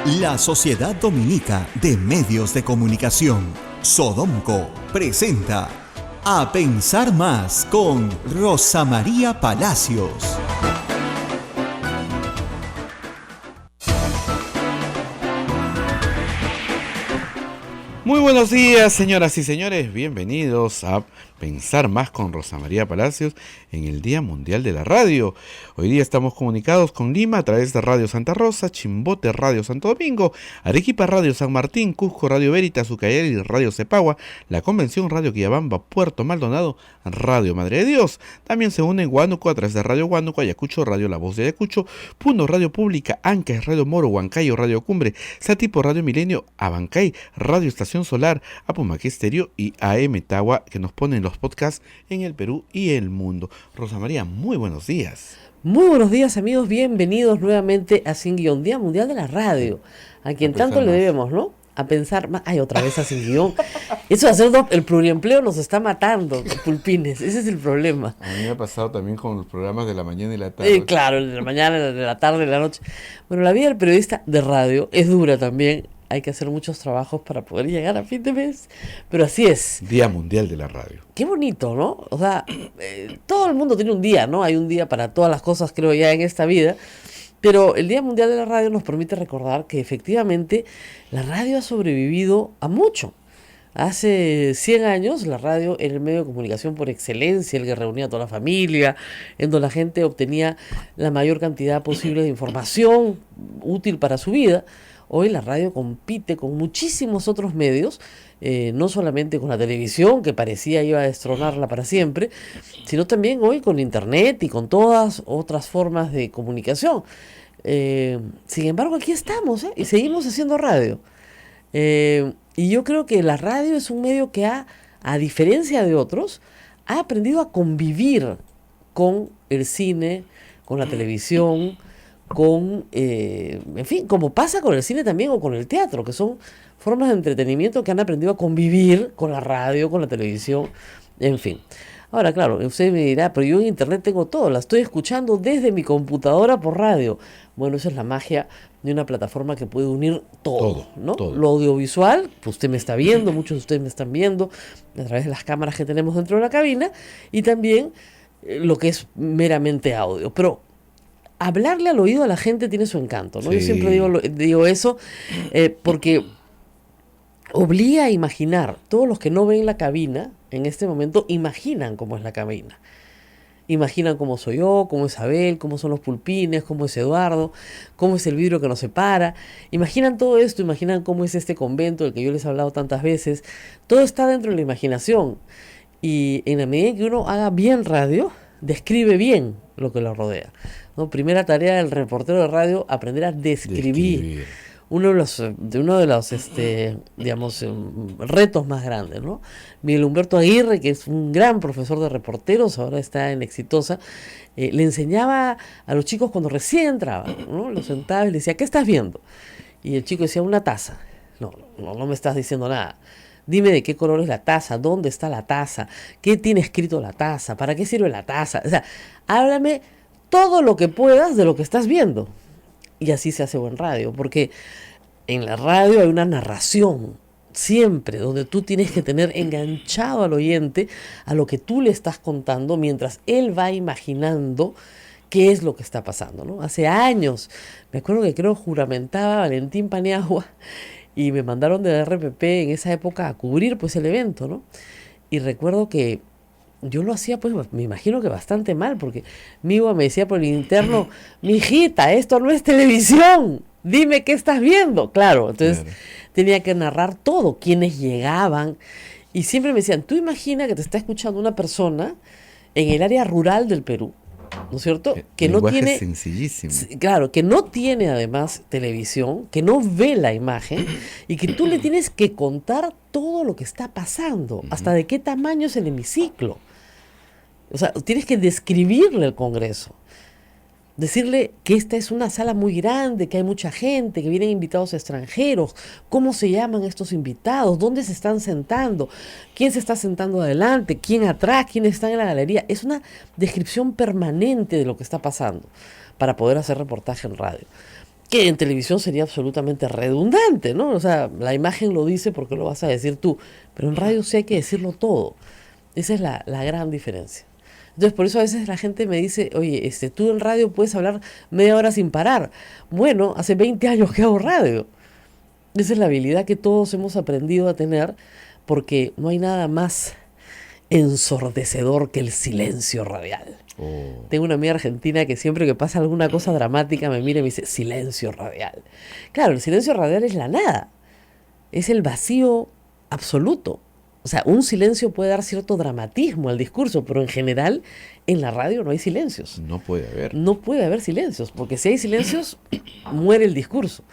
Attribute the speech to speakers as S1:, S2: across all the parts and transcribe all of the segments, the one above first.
S1: La Sociedad Dominica de Medios de Comunicación, Sodomco, presenta A Pensar Más con Rosa María Palacios.
S2: Muy buenos días, señoras y señores. Bienvenidos a Pensar Más con Rosa María Palacios en el Día Mundial de la Radio. Hoy día estamos comunicados con Lima a través de Radio Santa Rosa, Chimbote Radio Santo Domingo, Arequipa Radio San Martín, Cusco Radio Veritas, Ucayali Radio Cepagua, La Convención Radio Quillabamba, Puerto Maldonado, Radio Madre de Dios. También se une en Huánuco a través de Radio Huánuco, Ayacucho Radio La Voz de Ayacucho, Puno Radio Pública, Ancash Radio Moro, Huancayo Radio Cumbre, Satipo Radio Milenio, Abancay Radio Estación Solar, Apumaque Estéreo y AM Tagua, que nos ponen los podcasts en el Perú y el mundo. Rosa María, muy buenos días.
S3: Muy buenos días, amigos, bienvenidos nuevamente a Sin Guión, Día Mundial de la Radio, a quien tanto le debemos, ¿no? A pensar más. Ay, otra vez a Sin Guión. Eso de hacer el pluriempleo nos está matando, pulpines, ese es el problema.
S2: A mí me ha pasado también con los programas de la mañana y la tarde.
S3: Claro, el de la mañana, el de la tarde, el de la noche. Bueno, la vida del periodista de radio es dura también. Hay que hacer muchos trabajos para poder llegar a fin de mes, pero así es.
S2: Día Mundial de la Radio.
S3: Qué bonito, ¿no? O sea, todo el mundo tiene un día, ¿no? Hay un día para todas las cosas, creo, ya en esta vida. Pero el Día Mundial de la Radio nos permite recordar que efectivamente la radio ha sobrevivido a mucho. Hace 100 años la radio era el medio de comunicación por excelencia, el que reunía a toda la familia, en donde la gente obtenía la mayor cantidad posible de información útil para su vida. Hoy la radio compite con muchísimos otros medios, no solamente con la televisión, que parecía iba a destronarla para siempre, sino también hoy con internet y con todas otras formas de comunicación. Sin embargo, aquí estamos, y seguimos haciendo radio. Y yo creo que la radio es un medio que a diferencia de otros, ha aprendido a convivir con el cine, con la televisión, en fin, como pasa con el cine también o con el teatro, que son formas de entretenimiento que han aprendido a convivir con la radio, con la televisión, en fin. Ahora, claro, usted me dirá, pero yo en internet tengo todo, la estoy escuchando desde mi computadora por radio. Bueno, esa es la magia de una plataforma que puede unir todo, ¿no?
S2: Todo.
S3: Lo audiovisual, pues usted me está viendo, muchos de ustedes me están viendo a través de las cámaras que tenemos dentro de la cabina, y también lo que es meramente audio. Pero hablarle al oído a la gente tiene su encanto, ¿no? Sí. Yo siempre digo eso porque obliga a imaginar. Todos los que no ven la cabina en este momento imaginan cómo es la cabina. Imaginan cómo soy yo, cómo es Abel, cómo son los pulpines, cómo es Eduardo, cómo es el vidrio que nos separa. Imaginan todo esto, imaginan cómo es este convento del que yo les he hablado tantas veces. Todo está dentro de la imaginación. Y en la medida en que uno haga bien radio, describe bien lo que lo rodea, ¿no? Primera tarea del reportero de radio, aprender a describir. Uno de los digamos, retos más grandes, ¿no? Miguel Humberto Aguirre, que es un gran profesor de reporteros, ahora está en Exitosa, le enseñaba a los chicos cuando recién entraban, ¿no? Los sentaba y le decía, ¿qué estás viendo? Y el chico decía, una taza. No me estás diciendo nada. Dime de qué color es la taza, dónde está la taza, qué tiene escrito la taza, para qué sirve la taza. O sea, háblame todo lo que puedas de lo que estás viendo. Y así se hace buen radio, porque en la radio hay una narración siempre, donde tú tienes que tener enganchado al oyente a lo que tú le estás contando, mientras él va imaginando qué es lo que está pasando, ¿no? Hace años, me acuerdo que creo juramentaba Valentín Paniagua, y me mandaron de RPP en esa época a cubrir pues el evento, ¿no? Y recuerdo que yo lo hacía, pues me imagino que bastante mal, porque mi hijo me decía por el interno, mijita, esto no es televisión, dime qué estás viendo. Claro, entonces tenía que narrar todo, quiénes llegaban, y siempre me decían, tú imagina que te está escuchando una persona en el área rural del Perú, ¿no es cierto? Que no tiene,
S2: sencillísimo.
S3: Claro, que no tiene además televisión, que no ve la imagen y que tú le tienes que contar todo lo que está pasando, hasta de qué tamaño es el hemiciclo. O sea, tienes que describirle el Congreso. Decirle que esta es una sala muy grande, que hay mucha gente, que vienen invitados extranjeros, cómo se llaman estos invitados, dónde se están sentando, quién se está sentando adelante, quién atrás, quién está en la galería. Es una descripción permanente de lo que está pasando para poder hacer reportaje en radio. que en televisión sería absolutamente redundante, ¿no? O sea, la imagen lo dice porque lo vas a decir tú, pero en radio sí hay que decirlo todo. Esa es la gran diferencia. Entonces, por eso a veces la gente me dice, oye, tú en radio puedes hablar media hora sin parar. Bueno, hace 20 años que hago radio. Esa es la habilidad que todos hemos aprendido a tener, porque no hay nada más ensordecedor que el silencio radial.
S2: Oh.
S3: Tengo una amiga argentina que siempre que pasa alguna cosa dramática me mira y me dice, silencio radial. Claro, el silencio radial es la nada, es el vacío absoluto. O sea, un silencio puede dar cierto dramatismo al discurso, pero en general en la radio no hay silencios.
S2: No puede haber.
S3: No puede haber silencios, porque si hay silencios, muere el discurso.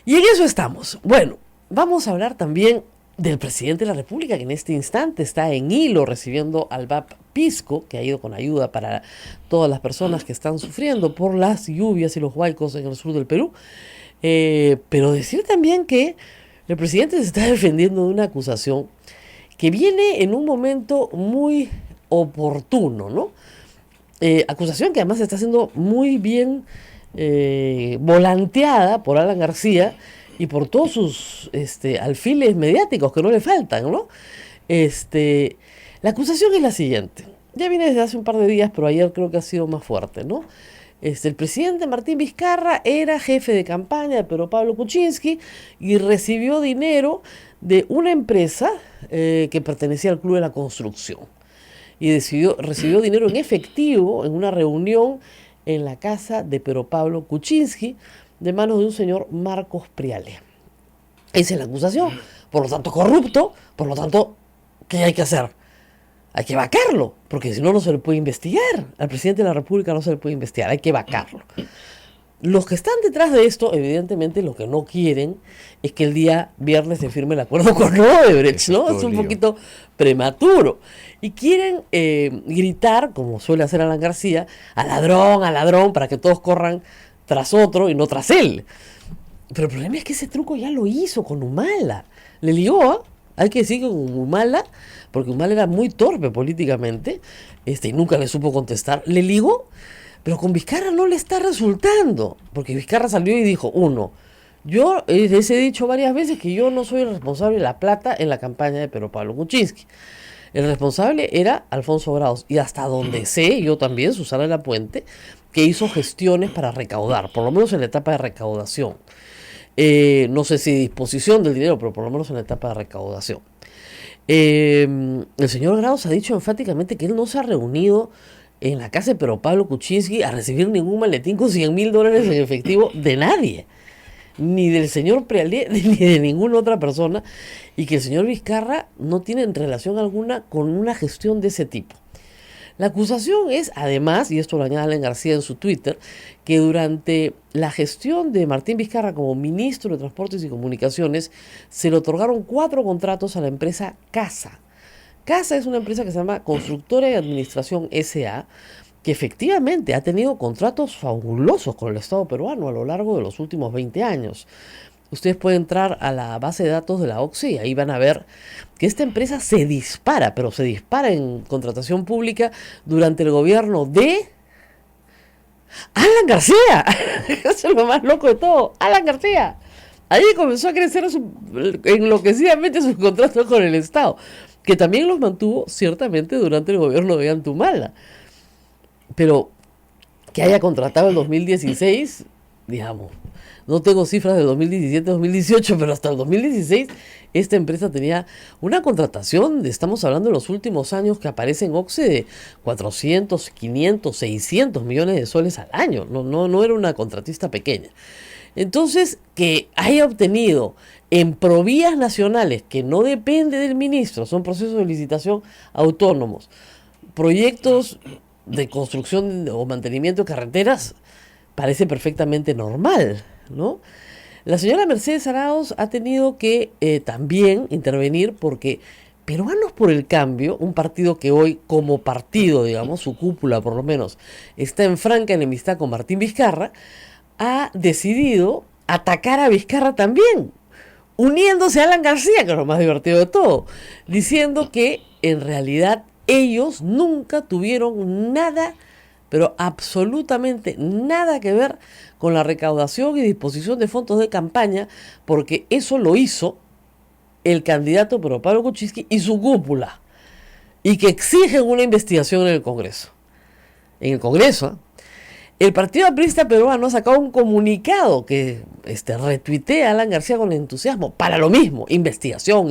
S3: Y en eso estamos. Bueno, vamos a hablar también del presidente de la República, que en este instante está en Hilo recibiendo al VAP Pisco, que ha ido con ayuda para todas las personas que están sufriendo por las lluvias y los huaicos en el sur del Perú. Pero decir también que el presidente se está defendiendo de una acusación que viene en un momento muy oportuno, ¿no? Acusación que además está siendo muy bien volanteada por Alan García y por todos sus alfiles mediáticos que no le faltan, ¿no? La acusación es la siguiente. Ya viene desde hace un par de días, pero ayer creo que ha sido más fuerte, ¿no? El presidente Martín Vizcarra era jefe de campaña de Pedro Pablo Kuczynski y recibió dinero de una empresa que pertenecía al Club de la Construcción. Y recibió dinero en efectivo en una reunión en la casa de Pedro Pablo Kuczynski de manos de un señor Marcos Priale. Esa es la acusación. Por lo tanto, corrupto. Por lo tanto, ¿qué hay que hacer? Hay que vacarlo, porque si no, no se le puede investigar. Al presidente de la República no se le puede investigar, hay que vacarlo. Los que están detrás de esto, evidentemente, lo que no quieren es que el día viernes se firme el acuerdo con Odebrecht, ¿no? Es un poquito prematuro. Y quieren gritar, como suele hacer Alan García, a ladrón, para que todos corran tras otro y no tras él. Pero el problema es que ese truco ya lo hizo con Humala. Le ligó, hay que decir que con Humala, porque Humala era muy torpe políticamente, y nunca le supo contestar, le ligó, pero con Vizcarra no le está resultando, porque Vizcarra salió y dijo, yo les he dicho varias veces que yo no soy el responsable de la plata en la campaña de Pedro Pablo Kuczynski. El responsable era Alfonso Grados, y hasta donde sé, yo también, Susana Lapuente, que hizo gestiones para recaudar, por lo menos en la etapa de recaudación. No sé si disposición del dinero, pero por lo menos en la etapa de recaudación. El señor Grados ha dicho enfáticamente que él no se ha reunido en la casa de Pedro Pablo Kuczynski a recibir ningún maletín con $100.000 en efectivo de nadie, ni del señor Priale, ni de ninguna otra persona, y que el señor Vizcarra no tiene relación alguna con una gestión de ese tipo. La acusación es, además, y esto lo añade Alan García en su Twitter, que durante la gestión de Martín Vizcarra como ministro de Transportes y Comunicaciones se le otorgaron 4 contratos a la empresa CASA. CASA es una empresa que se llama Constructora y Administración S.A., que efectivamente ha tenido contratos fabulosos con el Estado peruano a lo largo de los últimos 20 años. Ustedes pueden entrar a la base de datos de la OCSE y ahí van a ver que esta empresa se dispara, pero se dispara en contratación pública durante el gobierno de Alan García. Eso es lo más loco de todo, Alan García. Ahí comenzó a crecer enloquecidamente sus contratos con el Estado, que también los mantuvo ciertamente durante el gobierno de Humala. Pero que haya contratado en 2016, digamos, no tengo cifras de 2017-2018, pero hasta el 2016 esta empresa tenía una contratación, estamos hablando de los últimos años que aparece en OCSE, de 400, 500, 600 millones de soles al año. No era una contratista pequeña. Entonces, que haya obtenido en provías nacionales, que no depende del ministro, son procesos de licitación autónomos, proyectos de construcción o mantenimiento de carreteras, parece perfectamente normal, ¿no? La señora Mercedes Arauz ha tenido que también intervenir porque Peruanos por el Cambio, un partido que hoy como partido, digamos, su cúpula por lo menos, está en franca enemistad con Martín Vizcarra, ha decidido atacar a Vizcarra también, uniéndose a Alan García, que es lo más divertido de todo, diciendo que en realidad ellos nunca tuvieron nada pero absolutamente nada que ver con la recaudación y disposición de fondos de campaña, porque eso lo hizo el candidato Pedro Pablo Kuczynski y su cúpula, y que exigen una investigación en el Congreso. En el Congreso, el Partido Aprista Peruano ha sacado un comunicado que retuitea a Alan García con entusiasmo para lo mismo, investigación.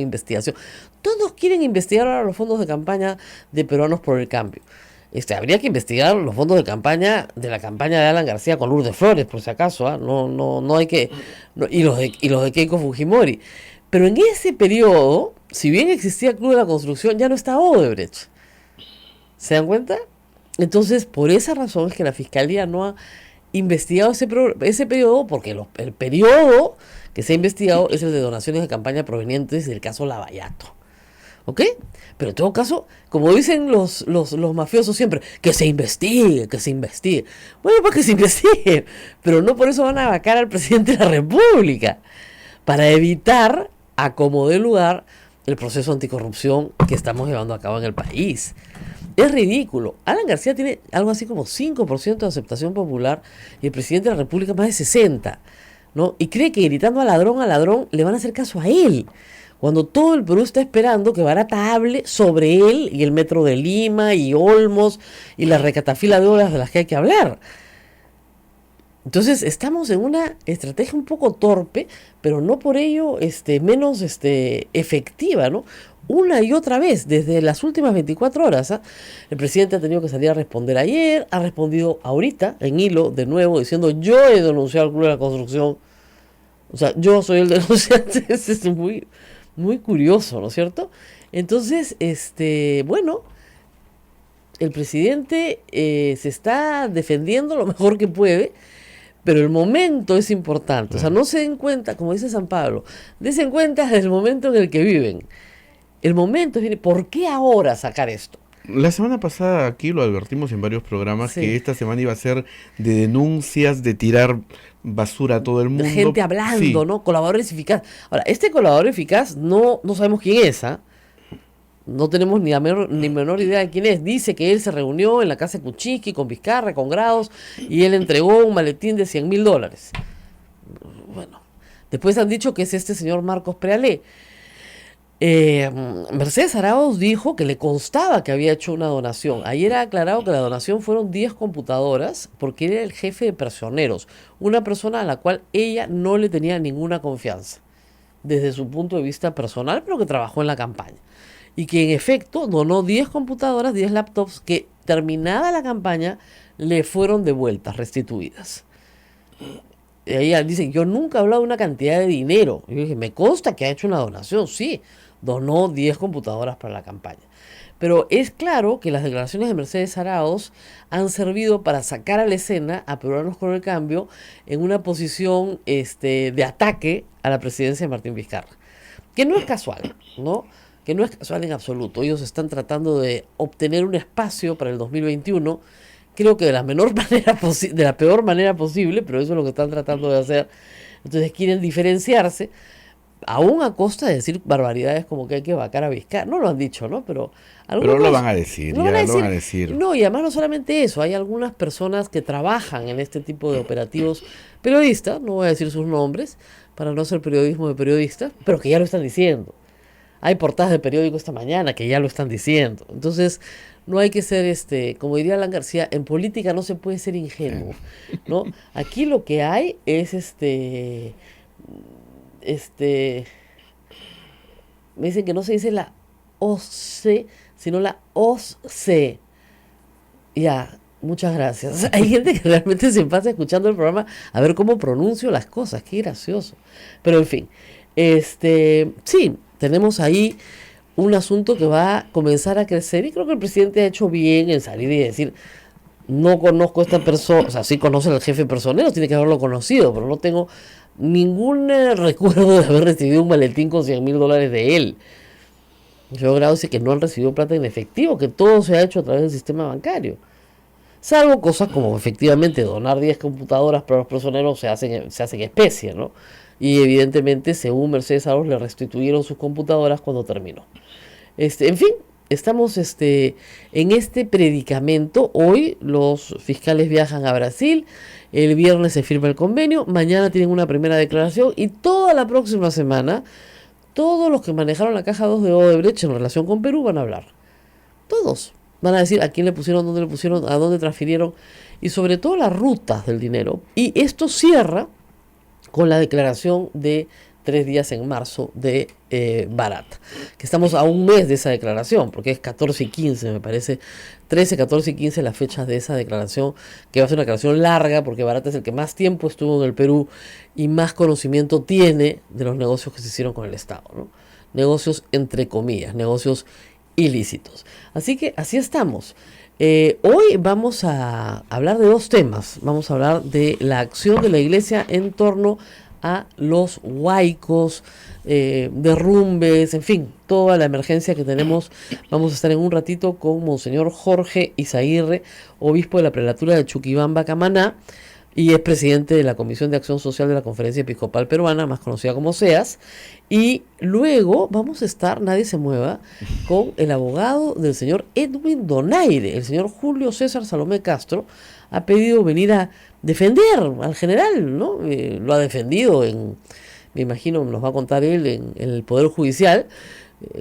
S3: Todos quieren investigar ahora los fondos de campaña de Peruanos por el Cambio. Habría que investigar los fondos de campaña de Alan García con Lourdes Flores, por si acaso, ¿eh? No hay que... No, y los de Keiko Fujimori. Pero en ese periodo, si bien existía el Club de la Construcción, ya no estaba Odebrecht. ¿Se dan cuenta? Entonces, por esa razón es que la Fiscalía no ha investigado ese periodo, porque el periodo que se ha investigado es el de donaciones de campaña provenientes del caso Lavallato. ¿Ok? Pero en todo caso, como dicen los mafiosos siempre, que se investigue. Bueno, pues que se investigue, pero no por eso van a vacar al presidente de la República, para evitar a como dé lugar el proceso anticorrupción que estamos llevando a cabo en el país. Es ridículo. Alan García tiene algo así como 5% de aceptación popular y el presidente de la República más de 60%, ¿no? Y cree que gritando a ladrón le van a hacer caso a él, cuando todo el Perú está esperando que Barata hable sobre él y el Metro de Lima y Olmos y la recatafila de obras de las que hay que hablar. Entonces estamos en una estrategia un poco torpe, pero no por ello menos efectiva, ¿no? Una y otra vez, desde las últimas 24 horas, el presidente ha tenido que salir a responder ayer, ha respondido ahorita en hilo de nuevo diciendo: yo he denunciado al Club de la Construcción, o sea, yo soy el denunciante. Es muy, muy curioso, ¿no es cierto? Entonces, bueno, el presidente se está defendiendo lo mejor que puede, pero el momento es importante. O sea, no se den cuenta, como dice San Pablo, dense cuenta del momento en el que viven. El momento es, ¿por qué ahora sacar esto?
S2: La semana pasada aquí lo advertimos en varios programas,
S3: Sí,
S2: que esta semana iba a ser de denuncias, de tirar basura a todo el mundo.
S3: gente hablando,
S2: Sí.
S3: ¿no? Colaboradores eficaz. Ahora, este colaborador eficaz no sabemos quién es, ¿ah? No tenemos ni menor idea de quién es. Dice que él se reunió en la casa de Kuczynski con Vizcarra, con Grados, y él entregó un maletín de $100.000. Bueno, después han dicho que es este señor Marcos Prealé. Mercedes Arauz dijo que le constaba que había hecho una donación. Ayer ha aclarado que la donación fueron 10 computadoras porque era el jefe de personeros, una persona a la cual ella no le tenía ninguna confianza desde su punto de vista personal, pero que trabajó en la campaña. Y que en efecto donó 10 computadoras, 10 laptops, que terminada la campaña le fueron devueltas, restituidas. Y ella dice: yo nunca he hablado de una cantidad de dinero. Y yo dije: me consta que ha hecho una donación. Sí, donó 10 computadoras para la campaña. Pero es claro que las declaraciones de Mercedes Arauz han servido para sacar a la escena a Peruanos con el Cambio en una posición de ataque a la presidencia de Martín Vizcarra. Que no es casual, ¿no? Que no es casual en absoluto. Ellos están tratando de obtener un espacio para el 2021, creo que de la peor manera posible, pero eso es lo que están tratando de hacer. Entonces quieren diferenciarse, aún a costa de decir barbaridades como que hay que vacar a Vizcarra. No lo han dicho, ¿no? Pero
S2: lo van a decir,
S3: lo
S2: ya
S3: van a
S2: lo van a decir.
S3: No, y además no solamente eso, hay algunas personas que trabajan en este tipo de operativos, periodistas, no voy a decir sus nombres, para no hacer periodismo de periodistas, pero que ya lo están diciendo. Hay portadas de periódico esta mañana que ya lo están diciendo. Entonces, no hay que ser, como diría Alan García, en política no se puede ser ingenuo, ¿no? Aquí lo que hay es me dicen que no se dice la OC, sino la OC. Ya, muchas gracias. Hay gente que realmente se pasa escuchando el programa a ver cómo pronuncio las cosas. Qué gracioso. Pero en fin, sí, tenemos ahí un asunto que va a comenzar a crecer y creo que el presidente ha hecho bien en salir y decir: no conozco a esta persona, o sea, sí conoce al jefe personero, tiene que haberlo conocido, pero no tengo ningún recuerdo de haber recibido un maletín con $100.000 de él. Yo grado dice que no han recibido plata en efectivo, que todo se ha hecho a través del sistema bancario. Salvo cosas como efectivamente donar 10 computadoras para los personeros se hacen especie, ¿no? Y evidentemente, según Mercedes Arauz, le restituyeron sus computadoras cuando terminó. En fin, estamos en este predicamento. Hoy los fiscales viajan a Brasil, el viernes se firma el convenio, mañana tienen una primera declaración y toda la próxima semana todos los que manejaron la caja 2 de Odebrecht en relación con Perú van a hablar. Todos van a decir a quién le pusieron, a dónde transfirieron y sobre todo las rutas del dinero. Y esto cierra con la declaración de 3 días en marzo de Barat, que estamos a un mes de esa declaración, porque es 14 y 15, me parece, 13, 14 y 15 las fechas de esa declaración, que va a ser una declaración larga, porque Barat es el que más tiempo estuvo en el Perú y más conocimiento tiene de los negocios que se hicieron con el Estado, ¿no? Negocios entre comillas, negocios ilícitos. Así que así estamos. Hoy vamos a hablar de 2 temas. Vamos a hablar de la acción de la iglesia en torno a los huaicos, derrumbes, en fin, toda la emergencia que tenemos. Vamos a estar en un ratito con Monseñor Jorge Izaguirre, obispo de la prelatura de Chuquibamba, Camaná, y es presidente de la Comisión de Acción Social de la Conferencia Episcopal Peruana, más conocida como CEAS. Y luego vamos a estar, nadie se mueva, con el abogado del señor Edwin Donaire. El señor Julio César Salomé Castro ha pedido venir a defender al general, ¿no? Lo ha defendido me imagino, nos va a contar él, en el Poder Judicial,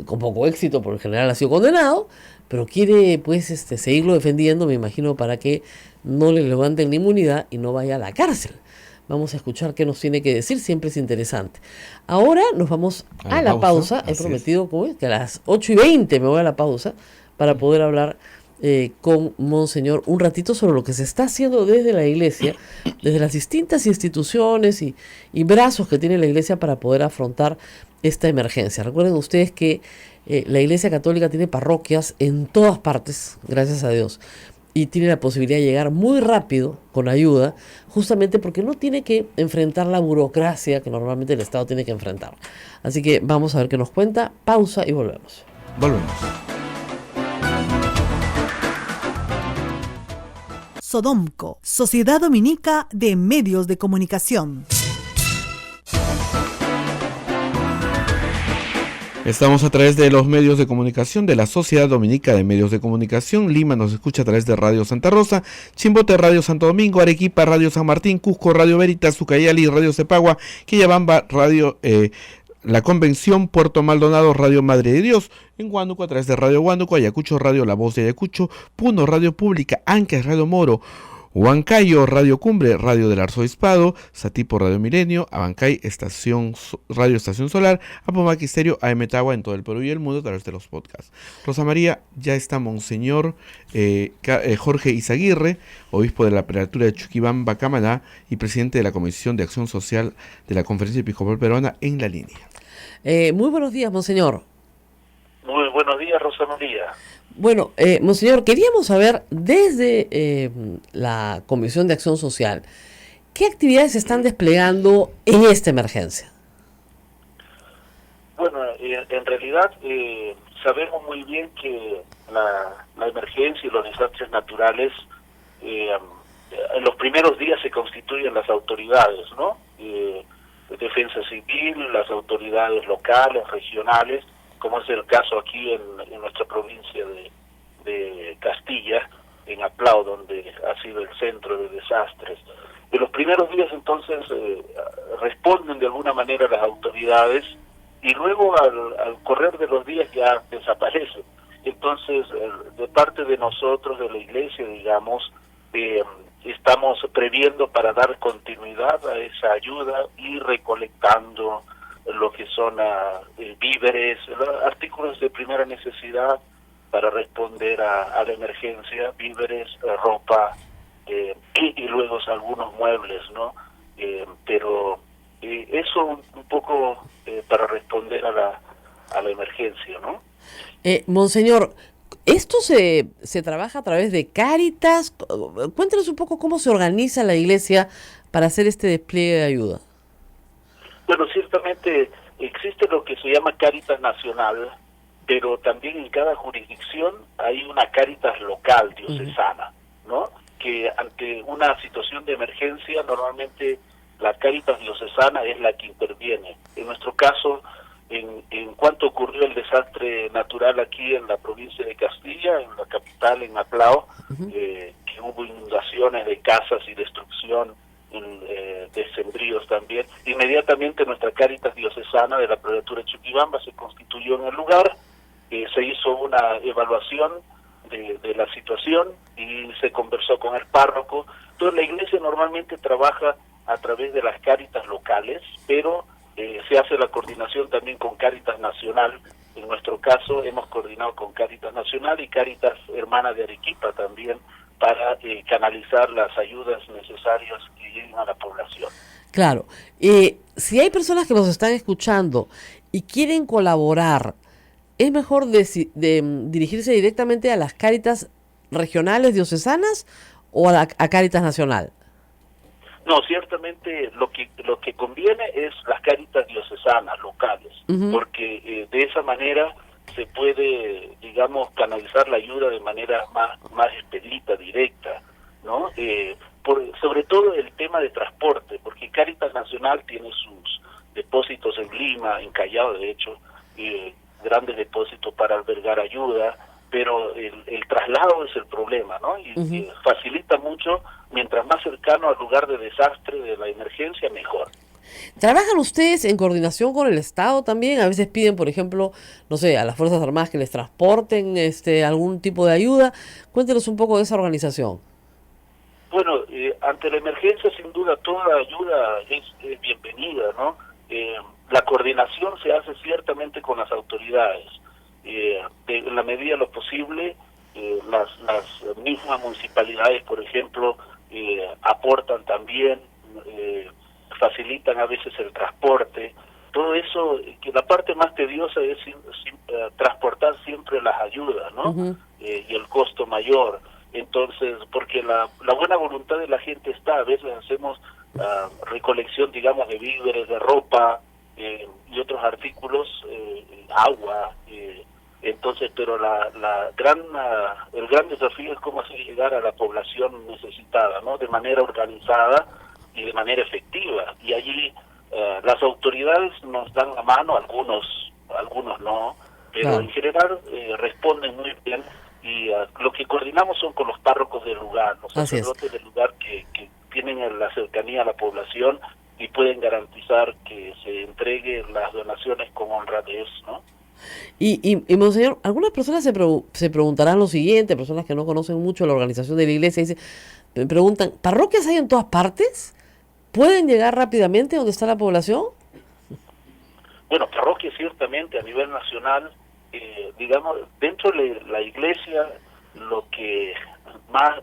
S3: con poco éxito, porque el general ha sido condenado, pero quiere pues seguirlo defendiendo, me imagino, para que no le levanten la inmunidad y no vaya a la cárcel. Vamos a escuchar qué nos tiene que decir, siempre es interesante. Ahora nos vamos a la pausa. He prometido que a las 8:20 me voy a la pausa para poder hablar con Monseñor un ratito sobre lo que se está haciendo desde la iglesia, desde las distintas instituciones y brazos que tiene la iglesia para poder afrontar esta emergencia. Recuerden ustedes que la Iglesia Católica tiene parroquias en todas partes, gracias a Dios, y tiene la posibilidad de llegar muy rápido con ayuda, justamente porque no tiene que enfrentar la burocracia que normalmente el Estado tiene que enfrentar. Así que vamos a ver qué nos cuenta. Pausa y volvemos.
S4: Sodomco, Sociedad Dominica de Medios de Comunicación.
S2: Estamos a través de los medios de comunicación de la Sociedad Dominica de Medios de Comunicación. Lima nos escucha a través de Radio Santa Rosa, Chimbote Radio Santo Domingo, Arequipa Radio San Martín, Cusco Radio Veritas, Ucayali Radio Cepagua, Quillabamba Radio La Convención, Puerto Maldonado Radio Madre de Dios, en Huánuco a través de Radio Huánuco, Ayacucho Radio La Voz de Ayacucho, Puno Radio Pública, Ancash Radio Moro, Huancayo Radio Cumbre, Radio del Arzobispado, Satipo Radio Milenio, Abancay Radio Estación Solar, Apomac Estéreo, AM Tagua en todo el Perú y el mundo a través de los podcasts. Rosa María, ya está Monseñor Jorge Izaguirre, obispo de la prelatura de Chuquibamba, Camaná, y presidente de la Comisión de Acción Social de la Conferencia Episcopal Peruana, en la línea.
S3: Muy buenos días, Monseñor.
S5: Muy buenos días, Rosa María.
S3: Bueno, Monseñor, queríamos saber desde la Comisión de Acción Social, ¿qué actividades se están desplegando en esta emergencia?
S5: Bueno, en realidad sabemos muy bien que la emergencia y los desastres naturales, en los primeros días se constituyen las autoridades, ¿no? Defensa Civil, las autoridades locales, regionales, como es el caso aquí en nuestra provincia de Castilla, en Aplao, donde ha sido el centro de desastres. En los primeros días entonces responden de alguna manera las autoridades y luego al correr de los días ya desaparecen. Entonces, de parte de nosotros, de la Iglesia, digamos, estamos previendo para dar continuidad a esa ayuda y recolectando lo que son víveres, artículos de primera necesidad para responder a la emergencia, víveres, ropa y luego algunos muebles, ¿no? Pero eso un poco para responder a la emergencia, ¿no?
S3: Monseñor, ¿esto se trabaja a través de Cáritas? Cuéntanos un poco cómo se organiza la Iglesia para hacer este despliegue de ayuda.
S5: Bueno, ciertamente existe lo que se llama Cáritas Nacional, pero también en cada jurisdicción hay una Cáritas local diocesana, ¿no? Que ante una situación de emergencia, normalmente la Cáritas diocesana es la que interviene. En nuestro caso, en cuanto ocurrió el desastre natural aquí en la provincia de Castilla, en la capital, en Aplao, que hubo inundaciones de casas y destrucción de sembríos también. Inmediatamente nuestra Cáritas Diocesana de la Prelatura de Chuquibamba se constituyó en el lugar, se hizo una evaluación de la situación y se conversó con el párroco. Entonces la iglesia normalmente trabaja a través de las Cáritas locales, pero se hace la coordinación también con Cáritas Nacional. En nuestro caso hemos coordinado con Cáritas Nacional y Cáritas Hermana de Arequipa también para canalizar las ayudas necesarias que lleguen a la población.
S3: Claro. Si hay personas que nos están escuchando y quieren colaborar, ¿es mejor dirigirse directamente a las Cáritas regionales diocesanas o a Cáritas Nacional?
S5: No, ciertamente lo que conviene es las Cáritas diocesanas locales, porque de esa manera se puede, digamos, canalizar la ayuda de manera más expedita, directa, ¿no? Sobre todo el tema de transporte, porque Cáritas Nacional tiene sus depósitos en Lima, en Callao, de hecho, grandes depósitos para albergar ayuda, pero el traslado es el problema, ¿no? Y facilita mucho, mientras más cercano al lugar de desastre, de la emergencia, mejor.
S3: ¿Trabajan ustedes en coordinación con el Estado también? A veces piden, por ejemplo, no sé, a las Fuerzas Armadas que les transporten algún tipo de ayuda. Cuéntenos un poco de esa organización.
S5: Bueno, ante la emergencia, sin duda, toda ayuda es bienvenida, ¿no? La coordinación se hace ciertamente con las autoridades. En la medida de lo posible, las mismas municipalidades, por ejemplo, aportan también, facilitan a veces el transporte. Todo eso, que la parte más tediosa es transportar siempre las ayudas, ¿no? Y el costo mayor. Entonces, porque la buena voluntad de la gente está, a veces hacemos recolección, digamos, de víveres, de ropa y otros artículos, agua, entonces, pero el gran desafío es cómo hacer llegar a la población necesitada, ¿no? De manera organizada y de manera efectiva. Y allí las autoridades nos dan la mano, algunos no, pero en general responden muy bien. Y lo que coordinamos son con los párrocos del lugar, los sacerdotes del lugar que tienen la cercanía a la población y pueden garantizar que se entreguen las donaciones con honradez, ¿no?
S3: Y monseñor, algunas personas se preguntarán lo siguiente, personas que no conocen mucho la organización de la iglesia, preguntan, ¿parroquias hay en todas partes? ¿Pueden llegar rápidamente donde está la población?
S5: Bueno, parroquias ciertamente a nivel nacional, digamos, dentro de la iglesia, lo que más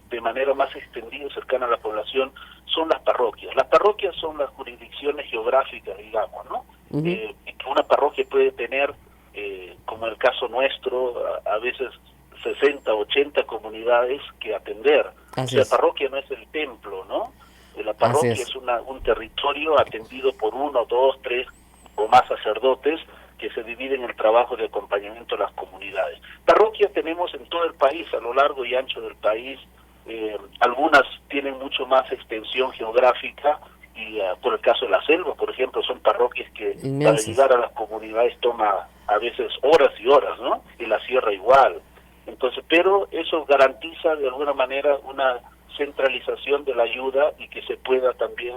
S5: de manera más extendida y cercana a la población son las parroquias. Las parroquias son las jurisdicciones geográficas, digamos, ¿no? Que una parroquia puede tener, como el caso nuestro, a veces 60, 80 comunidades que atender. Parroquia no es el templo, ¿no? La parroquia es un territorio atendido por 1, 2, 3 o más sacerdotes que se dividen el trabajo de acompañamiento a las comunidades. Parroquias tenemos en todo el país, a lo largo y ancho del país. Algunas tienen mucho más extensión geográfica y por el caso de la selva, por ejemplo, son parroquias que para llegar a las comunidades toma a veces horas y horas, ¿no? Y la sierra igual. Entonces, pero eso garantiza de alguna manera una centralización de la ayuda y que se pueda también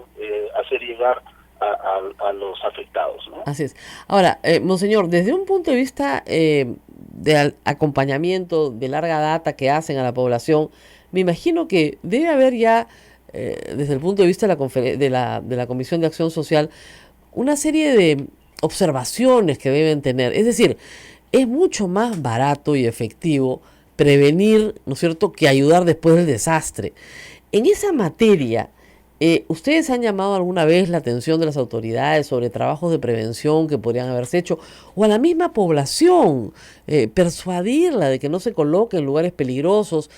S5: hacer llegar a los afectados, ¿no?
S3: Así es. Ahora, monseñor, desde un punto de vista de acompañamiento de larga data que hacen a la población, me imagino que debe haber ya, desde el punto de vista de la Comisión de Acción Social, una serie de observaciones que deben tener. Es decir, es mucho más barato y efectivo prevenir, ¿no es cierto?, que ayudar después del desastre. En esa materia, ¿ustedes han llamado alguna vez la atención de las autoridades sobre trabajos de prevención que podrían haberse hecho? O a la misma población, persuadirla de que no se coloque en lugares peligrosos.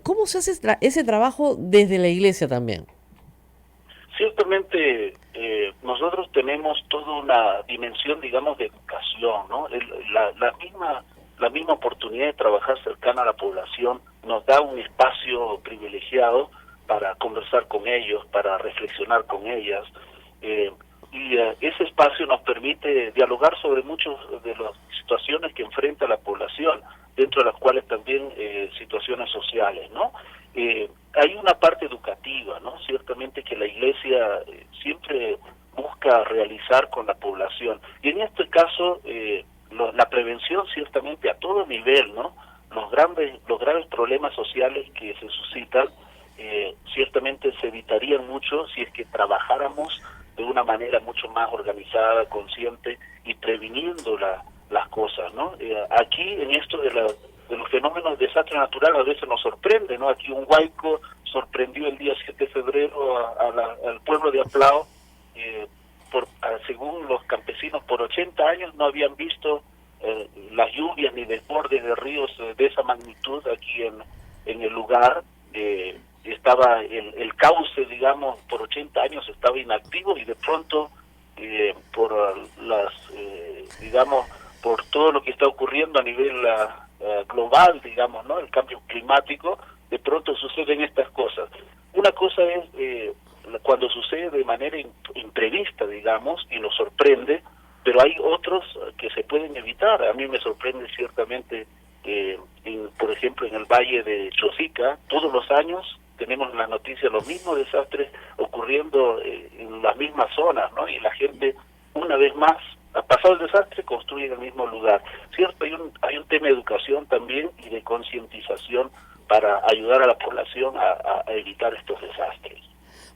S3: ¿Cómo se hace ese trabajo desde la iglesia también?
S5: Ciertamente, nosotros tenemos toda una dimensión, digamos, de educación, ¿no? La misma oportunidad de trabajar cercana a la población nos da un espacio privilegiado para conversar con ellos, para reflexionar con ellas. Y y ese espacio nos permite dialogar sobre muchas de las situaciones que enfrenta la población, dentro de las cuales también situaciones sociales, ¿no? Hay una parte educativa, ¿no? Ciertamente que la Iglesia siempre busca realizar con la población, y en este caso la prevención ciertamente a todo nivel, ¿no? Los graves problemas sociales que se suscitan ciertamente se evitarían mucho si es que trabajáramos de una manera mucho más organizada, consciente y previniendo las cosas, ¿no? Aquí en esto de los fenómenos de desastre natural a veces nos sorprende, ¿no? Aquí un huaico sorprendió el día 7 de febrero al pueblo de Aplao, según los campesinos, por 80 años no habían visto las lluvias ni desbordes de ríos de esa magnitud aquí en el lugar. Estaba el cauce, digamos, por 80 años estaba inactivo, y de pronto por todo lo que está ocurriendo a nivel global, digamos, ¿no? El cambio climático, de pronto suceden estas cosas. Una cosa es cuando sucede de manera imprevista, digamos, y nos sorprende, pero hay otros que se pueden evitar. A mí me sorprende ciertamente, por ejemplo, en el Valle de Chosica, todos los años tenemos en las noticias los mismos desastres ocurriendo en las mismas zonas, ¿no? Y la gente, una vez más, ha pasado el desastre, construye en el mismo lugar. Cierto, hay un tema de educación también y de concientización para ayudar a la población a evitar estos desastres.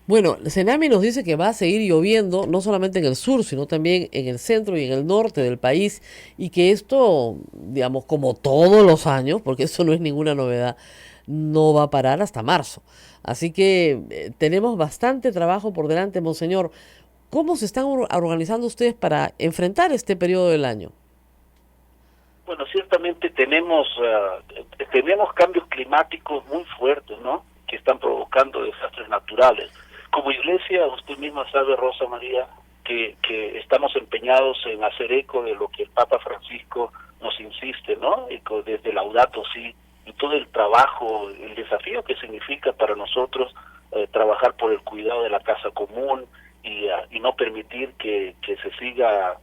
S3: Bueno, Senami nos dice que va a seguir lloviendo, no solamente en el sur, sino también en el centro y en el norte del país, y que esto, digamos, como todos los años, porque eso no es ninguna novedad, no va a parar hasta marzo. Así que tenemos bastante trabajo por delante, monseñor. ¿Cómo se están organizando ustedes para enfrentar este periodo del año?
S5: Bueno, ciertamente tenemos cambios climáticos muy fuertes, ¿no? Que están provocando desastres naturales. Como Iglesia, usted misma sabe, Rosa María, que estamos empeñados en hacer eco de lo que el Papa Francisco nos insiste, ¿no? Desde Laudato Si, y todo el trabajo, el desafío que significa para nosotros trabajar por el cuidado de la casa común y no permitir que se siga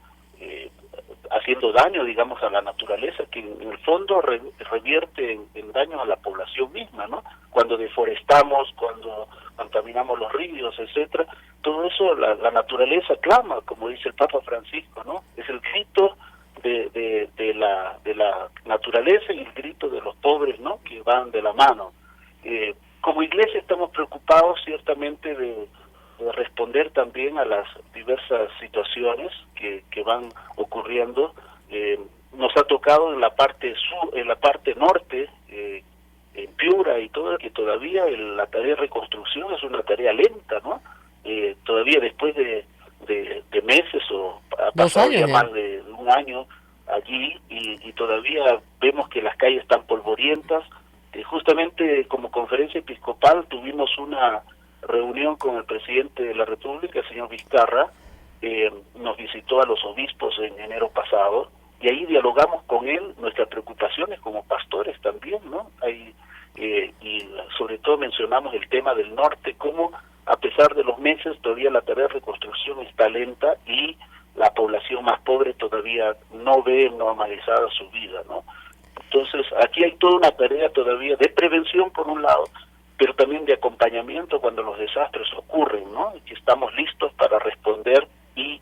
S5: haciendo daño, digamos, a la naturaleza, que en el fondo revierte en daño a la población misma, ¿no? Cuando deforestamos, cuando contaminamos los ríos, etcétera, todo eso la naturaleza clama, como dice el Papa Francisco, ¿no? Es el grito de la naturaleza y el grito de los pobres, ¿no? Que van de la mano. Como Iglesia estamos preocupados ciertamente de responder también a las diversas situaciones que van ocurriendo. Nos ha tocado en la parte norte, en Piura y todo, que todavía la tarea de reconstrucción es una tarea lenta, ¿no? Todavía después de meses, o ha pasado ya más de un año allí, y todavía vemos que las calles están polvorientas. Justamente como conferencia episcopal tuvimos una reunión con el presidente de la República, el señor Vizcarra. Nos visitó a los obispos en enero pasado, y ahí dialogamos con él nuestras preocupaciones como pastores también, ¿no? Y sobre todo mencionamos el tema del norte, cómo a pesar de los meses todavía la tarea de reconstrucción está lenta y la población más pobre todavía no ve normalizada su vida, ¿no? Entonces aquí hay toda una tarea todavía de prevención por un lado, pero también de acompañamiento cuando los desastres ocurren, ¿no? Y que estamos listos para responder y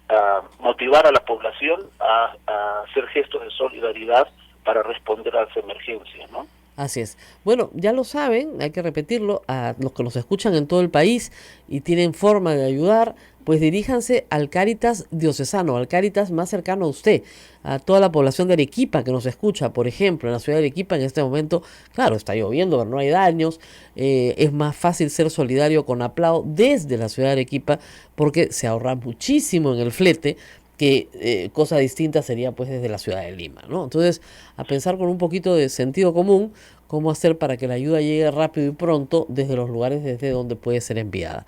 S5: motivar a la población a hacer gestos de solidaridad para responder a las emergencias, ¿no?
S3: Así es. Bueno, ya lo saben, hay que repetirlo, a los que nos escuchan en todo el país y tienen forma de ayudar, pues diríjanse al Cáritas diocesano, al Cáritas más cercano a usted, a toda la población de Arequipa que nos escucha, por ejemplo, en la ciudad de Arequipa en este momento, claro, está lloviendo, pero no hay daños, es más fácil ser solidario con Aplao desde la ciudad de Arequipa porque se ahorra muchísimo en el flete, que cosa distinta sería pues desde la ciudad de Lima, ¿no? Entonces, a pensar con un poquito de sentido común, cómo hacer para que la ayuda llegue rápido y pronto desde los lugares desde donde puede ser enviada.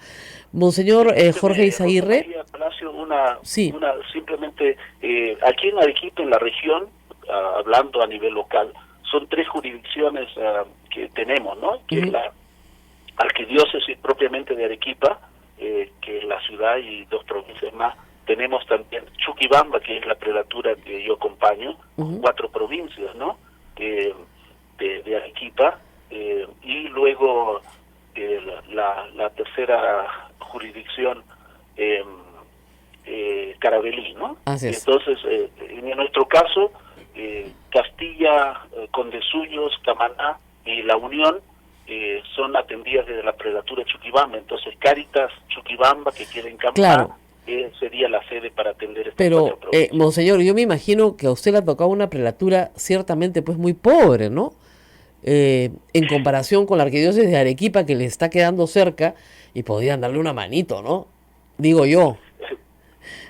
S3: Monseñor Jorge Izaguirre.
S5: Palacio,
S3: sí.
S5: Simplemente, aquí en Arequipa, en la región, hablando a nivel local, son 3 jurisdicciones que tenemos, ¿no? Que es la arquidiócesis propiamente de Arequipa, que es la ciudad, y 2 provincias más, tenemos también Chuquibamba, que es la prelatura que yo acompaño,
S3: Ujú.
S5: 4 provincias, ¿no? De Arequipa, y luego la tercera jurisdicción, Carabelí, ¿no?
S3: Así
S5: Y
S3: es.
S5: entonces, en nuestro caso, Castilla, Condesuyos, Camaná y La Unión son atendidas desde la prelatura Chuquibamba. Entonces, Cáritas Chuquibamba, que queda en Campana,
S3: Claro.
S5: sería la sede para atender estas
S3: Pero,
S5: 4 provincias.
S3: monseñor, yo me imagino que a usted le ha tocado una prelatura ciertamente pues muy pobre, ¿no? En comparación con la arquidiócesis de Arequipa, que le está quedando cerca y podrían darle una manito, ¿no? Digo yo.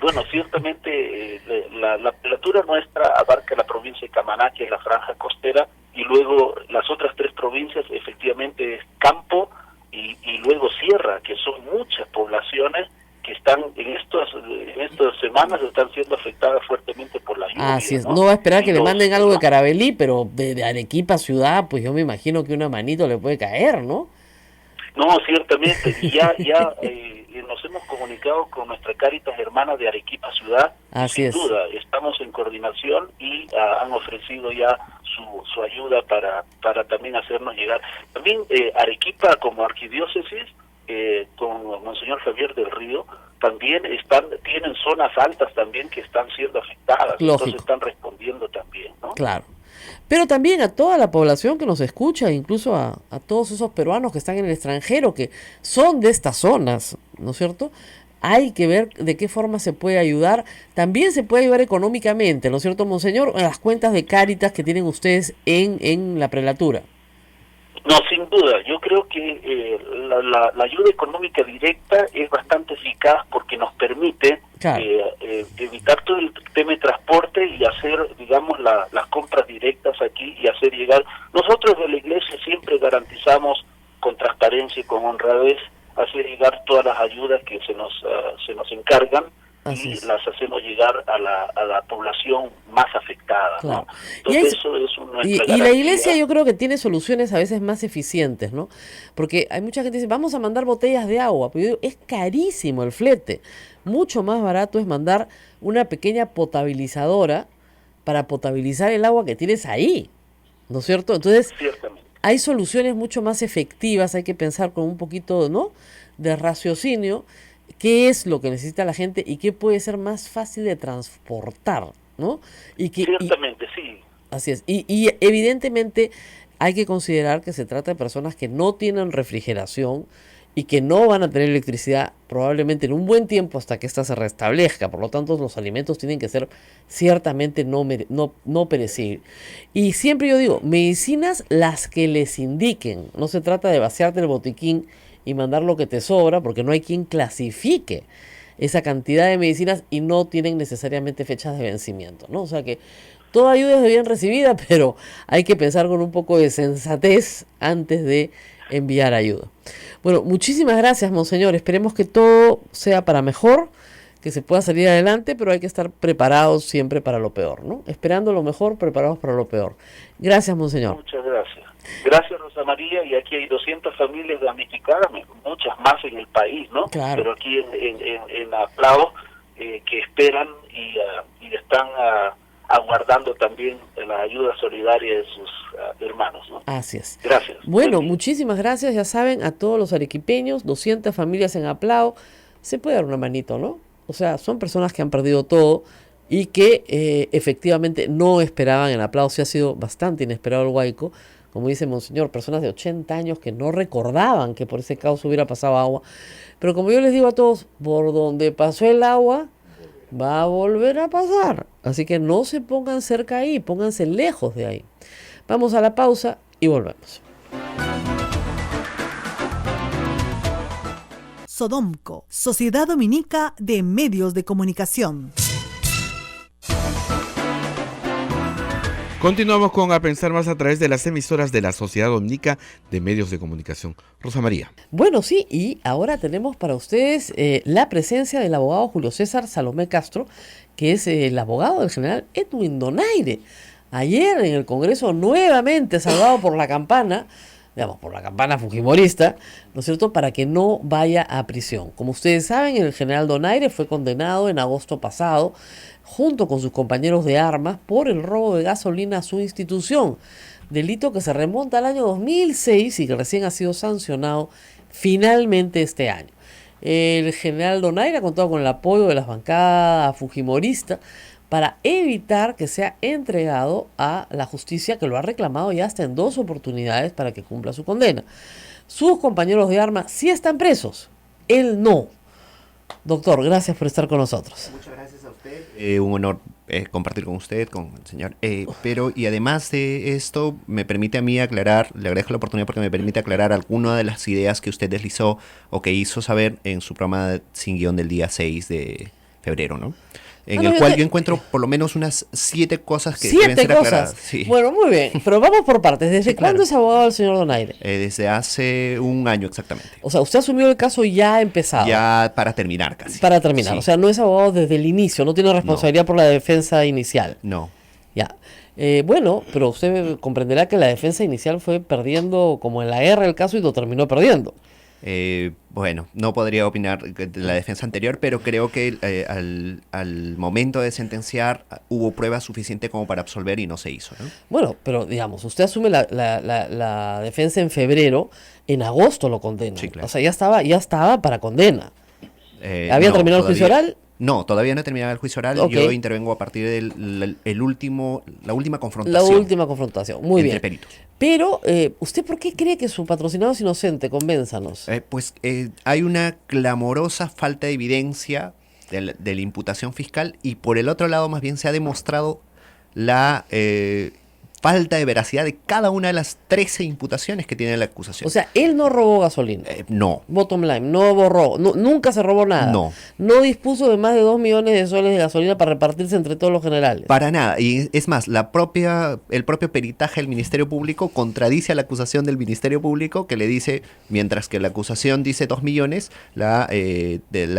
S5: Bueno, ciertamente la prelatura nuestra abarca la provincia de Camaná, que es la franja costera, y luego las otras 3 provincias efectivamente es Campo y luego Sierra, que son muchas poblaciones que están en estas semanas están siendo afectadas fuertemente por la lluvia.
S3: Así es. No va a esperar
S5: Y
S3: que le
S5: los-
S3: manden algo de Carabelí, pero de Arequipa ciudad, pues yo me imagino que una manito le puede caer, ¿no?
S5: No, ciertamente, y ya nos hemos comunicado con nuestra Cáritas hermana de Arequipa Ciudad,
S3: Así
S5: sin
S3: es.
S5: duda, estamos en coordinación y han ofrecido ya su ayuda para también hacernos llegar. También Arequipa como arquidiócesis, con Monseñor Javier del Río, también tienen zonas altas también que están siendo afectadas,
S3: Lógico.
S5: entonces están respondiendo también, ¿no?
S3: Claro. Pero también a toda la población que nos escucha, incluso a todos esos peruanos que están en el extranjero, que son de estas zonas, ¿no es cierto? Hay que ver de qué forma se puede ayudar. También se puede ayudar económicamente, ¿no es cierto, monseñor? En las cuentas de Cáritas que tienen ustedes en la prelatura.
S5: No, sin duda. Yo creo que la ayuda económica directa es bastante eficaz porque nos permite
S3: Claro.
S5: evitar todo el tema de transporte y hacer, digamos, las compras directas aquí y hacer llegar. Nosotros de la Iglesia siempre garantizamos con transparencia y con honradez hacer llegar todas las ayudas que se nos encargan.
S3: Así
S5: Y
S3: es.
S5: las hacemos llegar a la población más afectada,
S3: Claro.
S5: ¿no?
S3: Y
S5: Entonces
S3: hay-
S5: eso es nuestra
S3: Y la
S5: garantía.
S3: iglesia yo creo que tiene soluciones a veces más eficientes, ¿no? Porque hay mucha gente que dice, vamos a mandar botellas de agua, pero yo digo, es carísimo el flete. Mucho más barato es mandar una pequeña potabilizadora para potabilizar el agua que tienes ahí, ¿no es cierto? Entonces,
S5: Ciertamente.
S3: hay soluciones mucho más efectivas, hay que pensar con un poquito, ¿no?, de raciocinio, qué es lo que necesita la gente y qué puede ser más fácil de transportar, ¿no? Y
S5: Ciertamente, sí.
S3: así es. Y evidentemente hay que considerar que se trata de personas que no tienen refrigeración y que no van a tener electricidad probablemente en un buen tiempo hasta que ésta se restablezca. Por lo tanto, los alimentos tienen que ser ciertamente no perecibles. Y siempre yo digo, medicinas las que les indiquen. No se trata de vaciarte el botiquín y mandar lo que te sobra, porque no hay quien clasifique esa cantidad de medicinas y no tienen necesariamente fechas de vencimiento, ¿no? O sea que toda ayuda es bien recibida, pero hay que pensar con un poco de sensatez antes de enviar ayuda. Bueno, muchísimas gracias, monseñor. Esperemos que todo sea para mejor, que se pueda salir adelante, pero hay que estar preparados siempre para lo peor, ¿no? Esperando lo mejor, preparados para lo peor. Gracias, monseñor.
S5: Muchas gracias. Gracias, Rosa María, y aquí hay 200 familias damnificadas, muchas más en el país, ¿no?
S3: Claro.
S5: Pero aquí en Aplao, que esperan y están aguardando también la ayuda solidaria de sus hermanos, ¿no?
S3: Así es.
S5: Gracias.
S3: Bueno,
S5: Buen día.
S3: muchísimas gracias, ya saben, a todos los arequipeños, 200 familias en Aplao, se puede dar una manito, ¿no? O sea, son personas que han perdido todo y que efectivamente no esperaban en Aplao, sí ha sido bastante inesperado el Huayco, como dice monseñor, personas de 80 años que no recordaban que por ese caos hubiera pasado agua, pero como yo les digo a todos, por donde pasó el agua, va a volver a pasar, así que no se pongan cerca ahí, pónganse lejos de ahí. Vamos a la pausa y volvemos.
S4: Sodomco, Sociedad Dominica de Medios de Comunicación.
S2: Continuamos con A Pensar Más a través de las emisoras de la Sociedad Dominica de Medios de Comunicación. Rosa María.
S3: Bueno, sí, y ahora tenemos para ustedes la presencia del abogado Julio César Salomé Castro, que es el abogado del general Edwin Donaire. Ayer en el Congreso, nuevamente salvado por la campana, digamos, por la campana fujimorista, ¿no es cierto?, para que no vaya a prisión. Como ustedes saben, el general Donaire fue condenado en agosto pasado, junto con sus compañeros de armas, por el robo de gasolina a su institución, delito que se remonta al año 2006 y que recién ha sido sancionado finalmente este año. El general Donaire ha contado con el apoyo de las bancadas fujimoristas para evitar que sea entregado a la justicia, que lo ha reclamado ya hasta en 2 oportunidades para que cumpla su condena. Sus compañeros de armas sí están presos, él no. Doctor, gracias por estar con nosotros.
S6: Muchas gracias a usted. Un honor compartir con usted, con el señor. Pero, y además de esto, me permite a mí aclarar, le agradezco la oportunidad porque me permite aclarar alguna de las ideas que usted deslizó o que hizo saber en su programa Sin Guión del día 6 de febrero, ¿no? En el cual yo encuentro por lo menos unas 7 cosas que deben ser aclaradas. Sí.
S3: Bueno, muy bien, pero vamos por partes. ¿Desde
S6: claro.
S3: cuándo es abogado el señor Donaire?
S6: Desde hace un año exactamente.
S3: O sea, usted asumió el caso ya empezado.
S6: Ya para terminar casi.
S3: Para terminar,
S6: Sí.
S3: o sea, no es abogado desde el inicio, no tiene responsabilidad por la defensa inicial.
S6: No.
S3: Ya. Bueno, pero usted comprenderá que la defensa inicial fue perdiendo como en la guerra el caso y lo terminó perdiendo.
S6: Bueno, no podría opinar de la defensa anterior, pero creo que al momento de sentenciar hubo prueba suficiente como para absolver y no se hizo, ¿no?
S3: Bueno, pero digamos, usted asume la defensa en febrero, en agosto lo condena.
S6: Sí, claro.
S3: O sea, ya estaba para condena. ¿Había
S6: No,
S3: terminado el juicio oral?
S6: No, todavía no he terminado el juicio oral.
S3: Ok.
S6: Yo intervengo a partir de la última
S3: La
S6: confrontación.
S3: última confrontación. Muy
S6: entre
S3: bien.
S6: peritos.
S3: Pero, ¿usted por qué cree que su patrocinado es inocente? Convénzanos.
S6: Pues hay una clamorosa falta de evidencia de la imputación fiscal y por el otro lado más bien se ha demostrado la falta de veracidad de cada una de las 13 imputaciones que tiene la acusación.
S3: O sea, él no robó gasolina.
S6: No.
S3: Bottom line, no borró, nunca se robó nada.
S6: No.
S3: No dispuso de más de 2 millones de soles de gasolina para repartirse entre todos los generales.
S6: Para nada. Y es más, el propio peritaje del Ministerio Público contradice a la acusación del Ministerio Público que le dice, mientras que la acusación dice 2 millones, la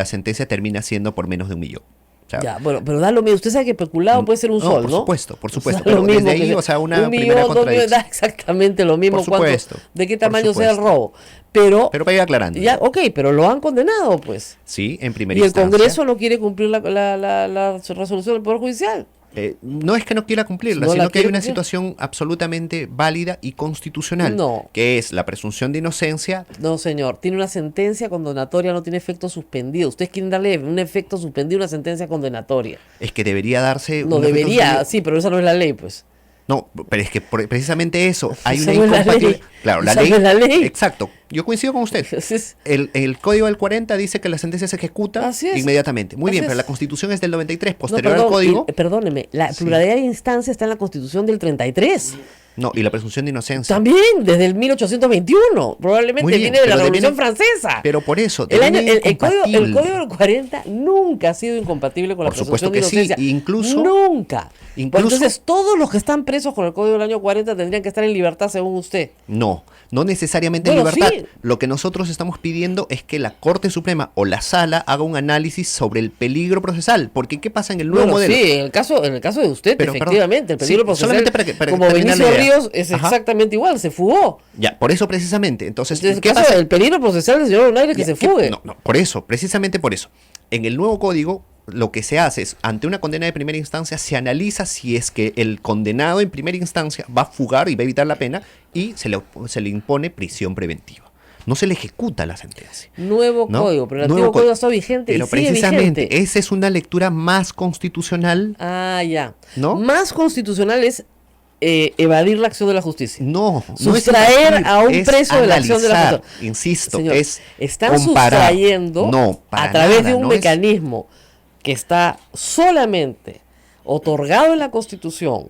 S6: sentencia termina siendo por menos de 1 millón. O sea,
S3: Ya, bueno, pero da lo mismo. Usted sabe que peculado puede ser un sol,
S6: por
S3: ¿no?
S6: supuesto, por supuesto.
S3: O sea,
S6: Pero
S3: lo mismo
S6: desde ahí,
S3: que
S6: o sea, una
S3: 1
S6: primera
S3: millón, 2 millones,
S6: contradicción.
S3: da exactamente lo mismo.
S6: Por supuesto,
S3: ¿De qué
S6: por
S3: tamaño sea el
S6: supuesto.
S3: robo? Pero
S6: Pero para ir aclarando.
S3: ya, ok, pero lo han condenado, pues.
S6: Sí, en primera
S3: Y el
S6: instancia.
S3: Congreso no quiere cumplir la resolución del Poder Judicial.
S6: No es que no quiera cumplirla,
S3: No la
S6: sino que hay
S3: quiere
S6: una
S3: cumplir.
S6: situación absolutamente válida y constitucional,
S3: No.
S6: que es la presunción de inocencia.
S3: No, señor. Tiene una sentencia condenatoria, no tiene efecto suspendido. Ustedes quieren darle un efecto suspendido a una sentencia condenatoria.
S6: Es que debería darse...
S3: No
S6: un efecto
S3: debería,
S6: suspendido.
S3: sí, pero esa no es la ley, pues.
S6: No, pero es que precisamente eso, hay
S3: Esa
S6: una
S3: no es la
S6: incompatibilidad.
S3: ley.
S6: Claro, la
S3: Esa
S6: ley,
S3: no es la ley.
S6: Exacto, yo coincido con usted.
S3: Entonces,
S6: El Código del 40 dice que la sentencia se ejecuta
S3: Así es.
S6: inmediatamente. Muy
S3: Así
S6: bien,
S3: es.
S6: pero la Constitución es del 93,
S3: no,
S6: posterior
S3: perdón,
S6: al Código.
S3: perdóneme, la
S6: Sí.
S3: pluralidad de instancias está en la Constitución del 33.
S6: No, y la presunción de inocencia.
S3: También, desde el 1821. Probablemente
S6: Muy bien,
S3: viene de la
S6: pero
S3: Revolución
S6: deviene-
S3: Francesa.
S6: Pero por eso,
S3: el
S6: deviene
S3: Código
S6: incompatible.
S3: del 40 nunca ha sido incompatible con la
S6: Por supuesto
S3: presunción de
S6: que sí,
S3: inocencia.
S6: incluso-
S3: Nunca.
S6: incluso-
S3: Entonces, todos los que están presos con el Código del año 40 tendrían que estar en libertad según usted.
S6: No necesariamente
S3: Bueno,
S6: en libertad.
S3: sí.
S6: Lo que nosotros estamos pidiendo es que la Corte Suprema o la Sala haga un análisis sobre el peligro procesal. Porque ¿qué pasa en el nuevo
S3: Bueno,
S6: modelo?
S3: sí, en el caso de usted,
S6: Pero, perdón,
S3: efectivamente, el peligro
S6: sí,
S3: procesal,
S6: solamente para que
S3: como
S6: termine la
S3: Benicio
S6: idea.
S3: Ríos, es
S6: Ajá.
S3: exactamente igual, se fugó.
S6: Ya, por eso precisamente. Entonces,
S3: Entonces, el
S6: ¿qué
S3: caso
S6: pasa?
S3: del peligro procesal del señor Donaire es que
S6: Ya,
S3: se fugue.
S6: No, por eso, precisamente por eso. En el nuevo código, lo que se hace es, ante una condena de primera instancia, se analiza si es que el condenado en primera instancia va a fugar y va a evitar la pena y se le impone prisión preventiva. No se le ejecuta la sentencia.
S3: Nuevo
S6: ¿no?
S3: código, pero el
S6: Nuevo
S3: antiguo código está vigente
S6: Pero
S3: y sigue
S6: precisamente,
S3: vigente.
S6: esa es una lectura más constitucional.
S3: Ah, ya.
S6: ¿No?
S3: Más constitucional es evadir la acción de la justicia.
S6: No,
S3: Sustraer
S6: no es
S3: a un
S6: es
S3: preso de la acción de la
S6: analizar,
S3: justicia.
S6: insisto,
S3: Señor,
S6: es
S3: están
S6: comparar.
S3: sustrayendo
S6: No, para
S3: a través
S6: nada,
S3: de un
S6: no es-
S3: mecanismo que está solamente otorgado en la Constitución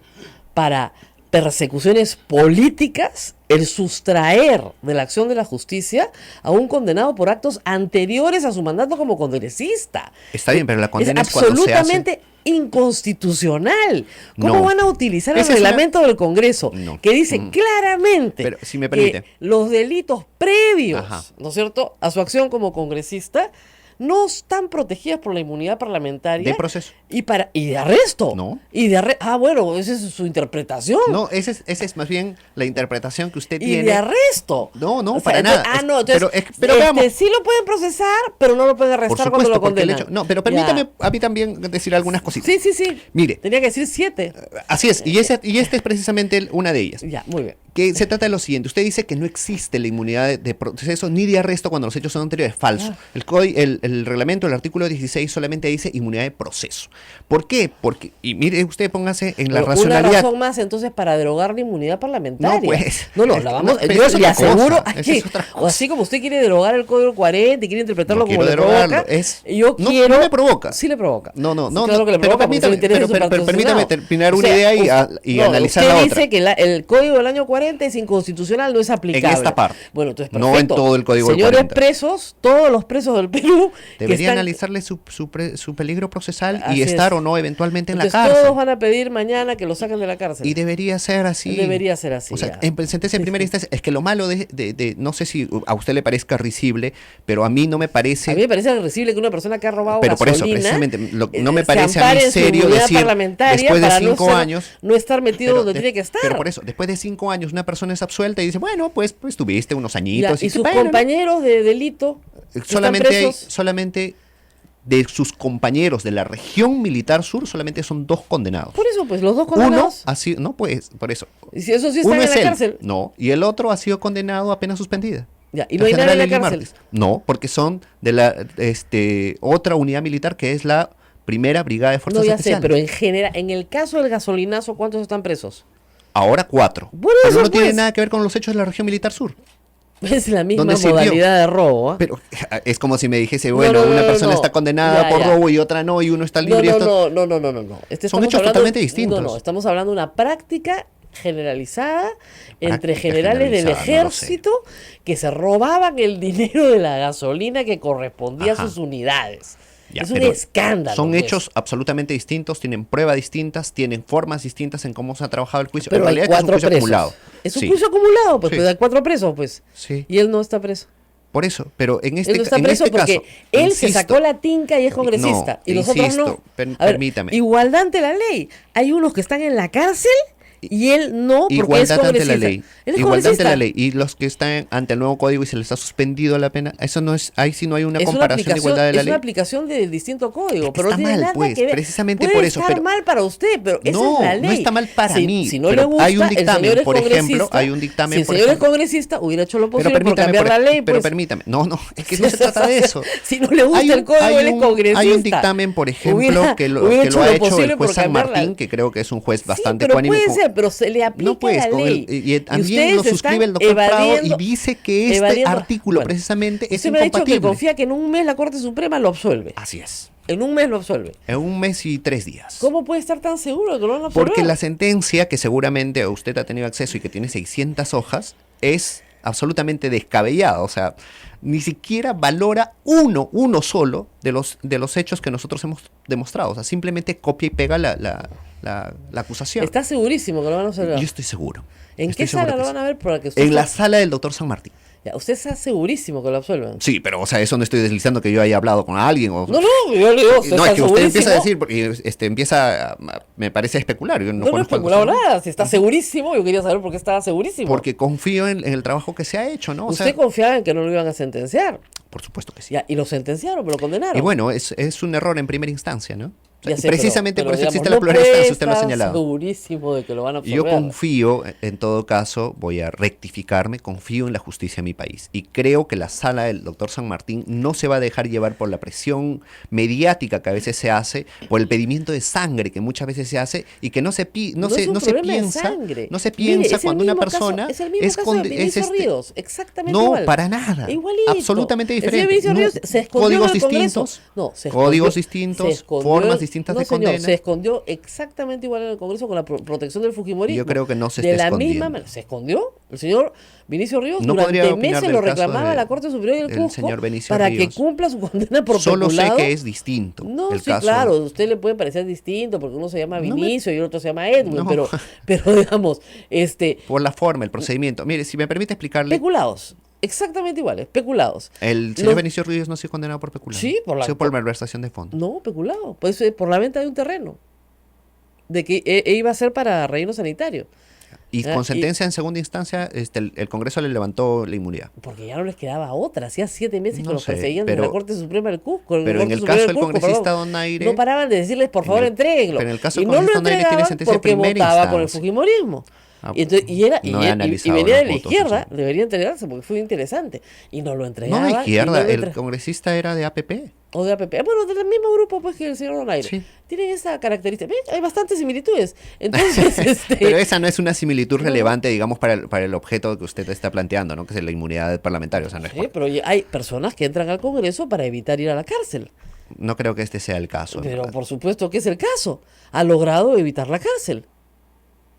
S3: para persecuciones políticas, el sustraer de la acción de la justicia a un condenado por actos anteriores a su mandato como congresista.
S6: Está bien, pero la condena
S3: es
S6: es cuando se hace-
S3: absolutamente inconstitucional. ¿Cómo
S6: No.
S3: van a utilizar el
S6: Esa es una-
S3: reglamento del Congreso
S6: No.
S3: que dice
S6: Mm.
S3: claramente
S6: Pero, si me permite.
S3: que los delitos previos,
S6: Ajá.
S3: ¿no es cierto?, a su acción como congresista no están protegidas por la inmunidad parlamentaria.
S6: De proceso.
S3: Y de arresto.
S6: No.
S3: Bueno, esa es su interpretación.
S6: No, esa es más bien la interpretación que usted
S3: Y
S6: tiene.
S3: de arresto.
S6: No,
S3: O sea,
S6: para nada.
S3: entonces,
S6: Pero veamos.
S3: sí lo pueden procesar, pero no lo pueden
S6: Por
S3: arrestar cuando
S6: supuesto,
S3: lo
S6: porque el
S3: condenan.
S6: hecho. No, pero permítame a mí también decir algunas cositas.
S3: Sí.
S6: Mire.
S3: Tenía que decir 7.
S6: Así es, y esta es precisamente una de ellas.
S3: Ya, muy bien.
S6: Que se trata de lo siguiente, usted dice que no existe la inmunidad de proceso ni de arresto cuando los hechos son anteriores. Falso. El reglamento, el artículo 16 solamente dice inmunidad de proceso. ¿Por qué? Porque, y mire usted, póngase en la
S3: Pero
S6: racionalidad.
S3: una razón más entonces para derogar la inmunidad parlamentaria.
S6: No, pues.
S3: No, la vamos.
S6: Pero
S3: Yo
S6: eso es
S3: le
S6: otra
S3: aseguro.
S6: cosa, eso es otra
S3: O así como usted quiere derogar el código 40 y quiere interpretarlo
S6: No
S3: como
S6: quiero
S3: le
S6: derogarlo,
S3: provoca.
S6: no me provoca.
S3: Sí le provoca.
S6: No,
S3: Sí, claro que le
S6: pero
S3: provoca, porque son intereses
S6: pero permítame
S3: superposicionados.
S6: terminar
S3: O
S6: una
S3: sea,
S6: idea y analizar la
S3: usted
S6: otra.
S3: dice que el código del año 40 es inconstitucional, no es aplicable.
S6: En esta parte.
S3: Bueno, entonces
S6: No en
S3: perfecto.
S6: todo el código del
S3: Señores
S6: 40.
S3: presos, todos los presos del Perú que
S6: Debería
S3: están-
S6: analizarle su peligro procesal
S3: Así
S6: y estar
S3: es.
S6: o no eventualmente en la
S3: Entonces,
S6: cárcel.
S3: todos van a pedir mañana que lo saquen de la cárcel.
S6: Y debería ser así.
S3: Debería ser así,
S6: O sea,
S3: ya.
S6: en sentencia en primera instancia, es que lo malo no sé si a usted le parezca risible, pero a mí no me parece.
S3: A mí me parece risible que una persona que ha robado
S6: Pero por eso,
S3: gasolina,
S6: precisamente, no me
S3: se
S6: parece a
S3: ampare
S6: mí
S3: en su
S6: serio
S3: inmunidad
S6: decir,
S3: parlamentaria
S6: después de
S3: para
S6: 5 años.
S3: no estar metido donde tiene que estar.
S6: Pero por eso, después de 5 años, una persona es absuelta y dice, bueno, pues tuviste unos añitos.
S3: Ya, y sus
S6: bueno, ¿no?
S3: compañeros de delito están presos.
S6: Solamente de sus compañeros de la región militar sur, solamente son 2 condenados.
S3: Por eso, pues, los dos
S6: Uno
S3: condenados.
S6: ha sido, no pues, por eso.
S3: Y si esos sí
S6: Uno
S3: están en
S6: es
S3: la
S6: él,
S3: cárcel.
S6: no, y el otro ha sido condenado a pena suspendida.
S3: Ya, y no hay nadie
S6: general
S3: en la
S6: Eli
S3: cárcel.
S6: Martins. No, porque son de la otra unidad militar que es la primera brigada de fuerzas
S3: No, ya
S6: especiales.
S3: sé, pero en general, en el caso del gasolinazo, ¿cuántos están presos?
S6: Ahora 4.
S3: Bueno,
S6: pero
S3: eso,
S6: no tiene
S3: pues.
S6: nada que ver con los hechos de la región militar sur.
S3: Es la misma
S6: ¿Dónde sirvió?
S3: modalidad de robo. ¿ah?
S6: Pero es como si me dijese, bueno,
S3: no,
S6: una
S3: no,
S6: persona
S3: no.
S6: está condenada
S3: Ya,
S6: por
S3: ya.
S6: robo y otra no, y uno está libre. y
S3: No.
S6: Son
S3: Estamos
S6: hechos
S3: hablando-
S6: totalmente distintos.
S3: No, estamos hablando de una práctica generalizada entre
S6: Práctica
S3: generales del
S6: generalizada, no lo sé.
S3: ejército que se robaban el dinero de la gasolina que correspondía
S6: Ajá.
S3: a sus unidades.
S6: Ya,
S3: es un
S6: pero
S3: escándalo.
S6: Son
S3: pues.
S6: hechos absolutamente distintos, tienen pruebas distintas, tienen formas distintas en cómo se ha trabajado el juicio.
S3: Pero
S6: en
S3: hay
S6: realidad es un
S3: 4
S6: juicio
S3: presos.
S6: acumulado.
S3: Es un
S6: Sí,
S3: juicio acumulado, pues,
S6: Sí.
S3: pues hay 4 presos, pues.
S6: sí.
S3: Y él no está preso.
S6: Por eso, pero en
S3: Él no está
S6: en
S3: preso
S6: este
S3: porque
S6: caso,
S3: él se
S6: insisto,
S3: sacó la tinca y es congresista.
S6: No,
S3: y los otros
S6: insisto,
S3: no. A ver,
S6: permítame.
S3: igualdad ante la ley. Hay unos que están en la cárcel y él no, porque es
S6: Igualdad ante
S3: congresista.
S6: la ley.
S3: Él es
S6: Igualdad ante
S3: congresista.
S6: la ley. Y los que están ante el nuevo código y se les ha suspendido la pena, eso no es, ahí sí no hay una
S3: Es
S6: comparación de igualdad de la
S3: es
S6: ley.
S3: una aplicación del distinto código,
S6: Es que
S3: pero no
S6: está
S3: tiene
S6: mal,
S3: nada
S6: pues,
S3: que ver.
S6: precisamente
S3: Puede
S6: por eso,
S3: estar
S6: pero-
S3: mal para usted, pero esa
S6: No,
S3: es la ley.
S6: no está mal para mí,
S3: Si no
S6: pero
S3: le gusta,
S6: hay un
S3: el
S6: dictamen,
S3: señor es
S6: por ejemplo,
S3: congresista.
S6: hay un dictamen,
S3: Si el
S6: por
S3: señor es
S6: ejemplo-
S3: congresista, hubiera hecho lo
S6: Pero
S3: posible por
S6: permítame,
S3: cambiar la ley.
S6: pero
S3: pues.
S6: permítame. No, es que no se trata de eso.
S3: Si no le gusta
S6: Hay
S3: el código, él es congresista.
S6: Hay un dictamen, por ejemplo,
S3: Hubiera
S6: que lo
S3: hecho
S6: ha
S3: lo
S6: hecho
S3: posible
S6: el
S3: por
S6: juez San
S3: cambiarla.
S6: Martín, que creo que es un juez bastante
S3: Sí, pero
S6: ecuánime.
S3: puede ser, pero se le aplica
S6: No, pues,
S3: la
S6: con
S3: ley.
S6: y también
S3: ustedes
S6: lo suscribe el doctor
S3: están
S6: Prado y
S3: evadiendo-
S6: dice que este
S3: evadiendo-
S6: artículo
S3: Bueno,
S6: precisamente es
S3: usted me ha dicho que
S6: incompatible.
S3: confía que en un mes la Corte Suprema lo absuelve.
S6: Así es.
S3: En un mes lo absuelve.
S6: En un mes y 3 días.
S3: ¿Cómo puede estar tan seguro de que lo van a absolver?
S6: Porque la sentencia, que seguramente usted ha tenido acceso y que tiene 600 hojas, es absolutamente descabellada. O sea, ni siquiera valora uno solo de los hechos que nosotros hemos demostrado. O sea, simplemente copia y pega la acusación.
S3: Está segurísimo que lo van a absolver.
S6: Yo estoy seguro.
S3: ¿En
S6: Estoy
S3: qué
S6: seguro
S3: sala
S6: que
S3: lo
S6: sí.
S3: van a ver para que usted
S6: En la
S3: está-
S6: sala del doctor San Martín.
S3: Ya, usted está segurísimo que lo absuelvan.
S6: Sí, pero, o sea, eso no estoy deslizando que yo haya hablado con alguien. O,
S3: No, yo le digo, usted
S6: no,
S3: está
S6: es que usted empieza a
S3: segurísimo.
S6: decir, porque empieza, me parece especular. Yo no
S3: No, no he
S6: conozco al
S3: especulado
S6: doctor.
S3: nada. Si está segurísimo, yo quería saber por qué estaba segurísimo.
S6: Porque confío en el trabajo que se ha hecho, ¿no? O
S3: usted
S6: sea,
S3: confiaba en que no lo iban a sentenciar.
S6: por supuesto que sí.
S3: Ya, y lo sentenciaron, pero lo condenaron.
S6: Y bueno, es un error en primera instancia, ¿no? O sea,
S3: Ya sé,
S6: precisamente
S3: pero,
S6: por eso
S3: digamos,
S6: existe
S3: no
S6: la pluralidad,
S3: puede
S6: usted lo ha
S3: estar
S6: señalado.
S3: segurísimo de que lo van a
S6: Y yo
S3: absorber.
S6: confío, en todo caso, voy a rectificarme, confío en la justicia de mi país. Y creo que la sala del doctor San Martín no se va a dejar llevar por la presión mediática que a veces se hace, por el pedimiento de sangre que muchas veces se hace y que no se
S3: es un problema de sangre.
S6: no se
S3: Mire,
S6: piensa
S3: es el
S6: cuando una
S3: mismo caso-
S6: persona
S3: es el mismo caso de Vinicio Ríos, exactamente
S6: no,
S3: igual.
S6: para nada.
S3: Igualito.
S6: Absolutamente
S3: El señor
S6: diferente.
S3: Vinicio
S6: No,
S3: Ríos se escondió
S6: códigos
S3: del Congreso.
S6: distintos,
S3: No, se
S6: códigos
S3: escondió-
S6: distintos,
S3: se escondió-
S6: formas distintas
S3: no,
S6: de
S3: señor,
S6: condena.
S3: se escondió exactamente igual en el Congreso con la protección del Fujimorismo.
S6: Yo creo que no se
S3: de
S6: está
S3: la misma
S6: escondiendo.
S3: manera. ¿Se escondió? El señor Vinicio Ríos
S6: No podría
S3: durante
S6: opinar
S3: meses
S6: del
S3: lo
S6: caso
S3: reclamaba
S6: de-
S3: la Corte Superior del
S6: del
S3: Cusco
S6: señor Benicio
S3: para
S6: Ríos.
S3: que cumpla su condena por
S6: Solo sé
S3: peculado.
S6: que es distinto.
S3: No,
S6: el
S3: sí,
S6: caso.
S3: claro, a usted le puede parecer distinto porque uno se llama
S6: No me-
S3: Vinicio y el otro se llama Edwin,
S6: No.
S3: pero digamos,
S6: Por la forma, el procedimiento. Mire, si me permite explicarle.
S3: peculados. exactamente iguales, peculados.
S6: El señor
S3: Los-
S6: Benicio Ruiz no ha sido condenado por peculado.
S3: Sí, por la-
S6: Ha sido por malversación de fondos.
S3: No, peculado, pues por la venta de un terreno, de que iba a ser para relleno sanitario,
S6: Y
S3: Ah,
S6: con
S3: y-
S6: sentencia en segunda instancia, el Congreso le levantó la inmunidad.
S3: porque ya no les quedaba otra, hacía 7 meses que
S6: No
S3: los
S6: sé,
S3: perseguían desde
S6: pero-
S3: la Corte Suprema del Cusco.
S6: Pero en el caso del congresista Donaire,
S3: no paraban de decirles, por favor,
S6: en el-
S3: entréguenlo.
S6: pero en el caso
S3: y
S6: del
S3: no lo
S6: congresista Donaire tiene
S3: entregaban
S6: sentencia de
S3: porque
S6: primera
S3: votaba con el
S6: instancia.
S3: fujimorismo.
S6: Ah,
S3: Y, entonces, y, era, y,
S6: no he
S3: y- y
S6: analizado
S3: venía de
S6: los
S3: la
S6: votos,
S3: izquierda,
S6: eso.
S3: debería entregarse porque fue interesante. Y no lo
S6: No,
S3: entregaban.
S6: de
S3: y no
S6: izquierda,
S3: lo
S6: el congresista era de APP.
S3: o de APP. Bueno, del mismo grupo pues que el señor Donaire.
S6: Sí.
S3: Tienen esa característica. ¿Ven? Hay bastantes similitudes. Entonces,
S6: Pero esa no es una similitud relevante, digamos, para el objeto que usted está planteando, ¿no? Que es la inmunidad parlamentaria. O sea, no, es
S3: sí, pero hay personas que entran al Congreso para evitar ir a la cárcel.
S6: no creo que este sea el caso.
S3: Pero por supuesto que es el caso. Ha logrado evitar la cárcel.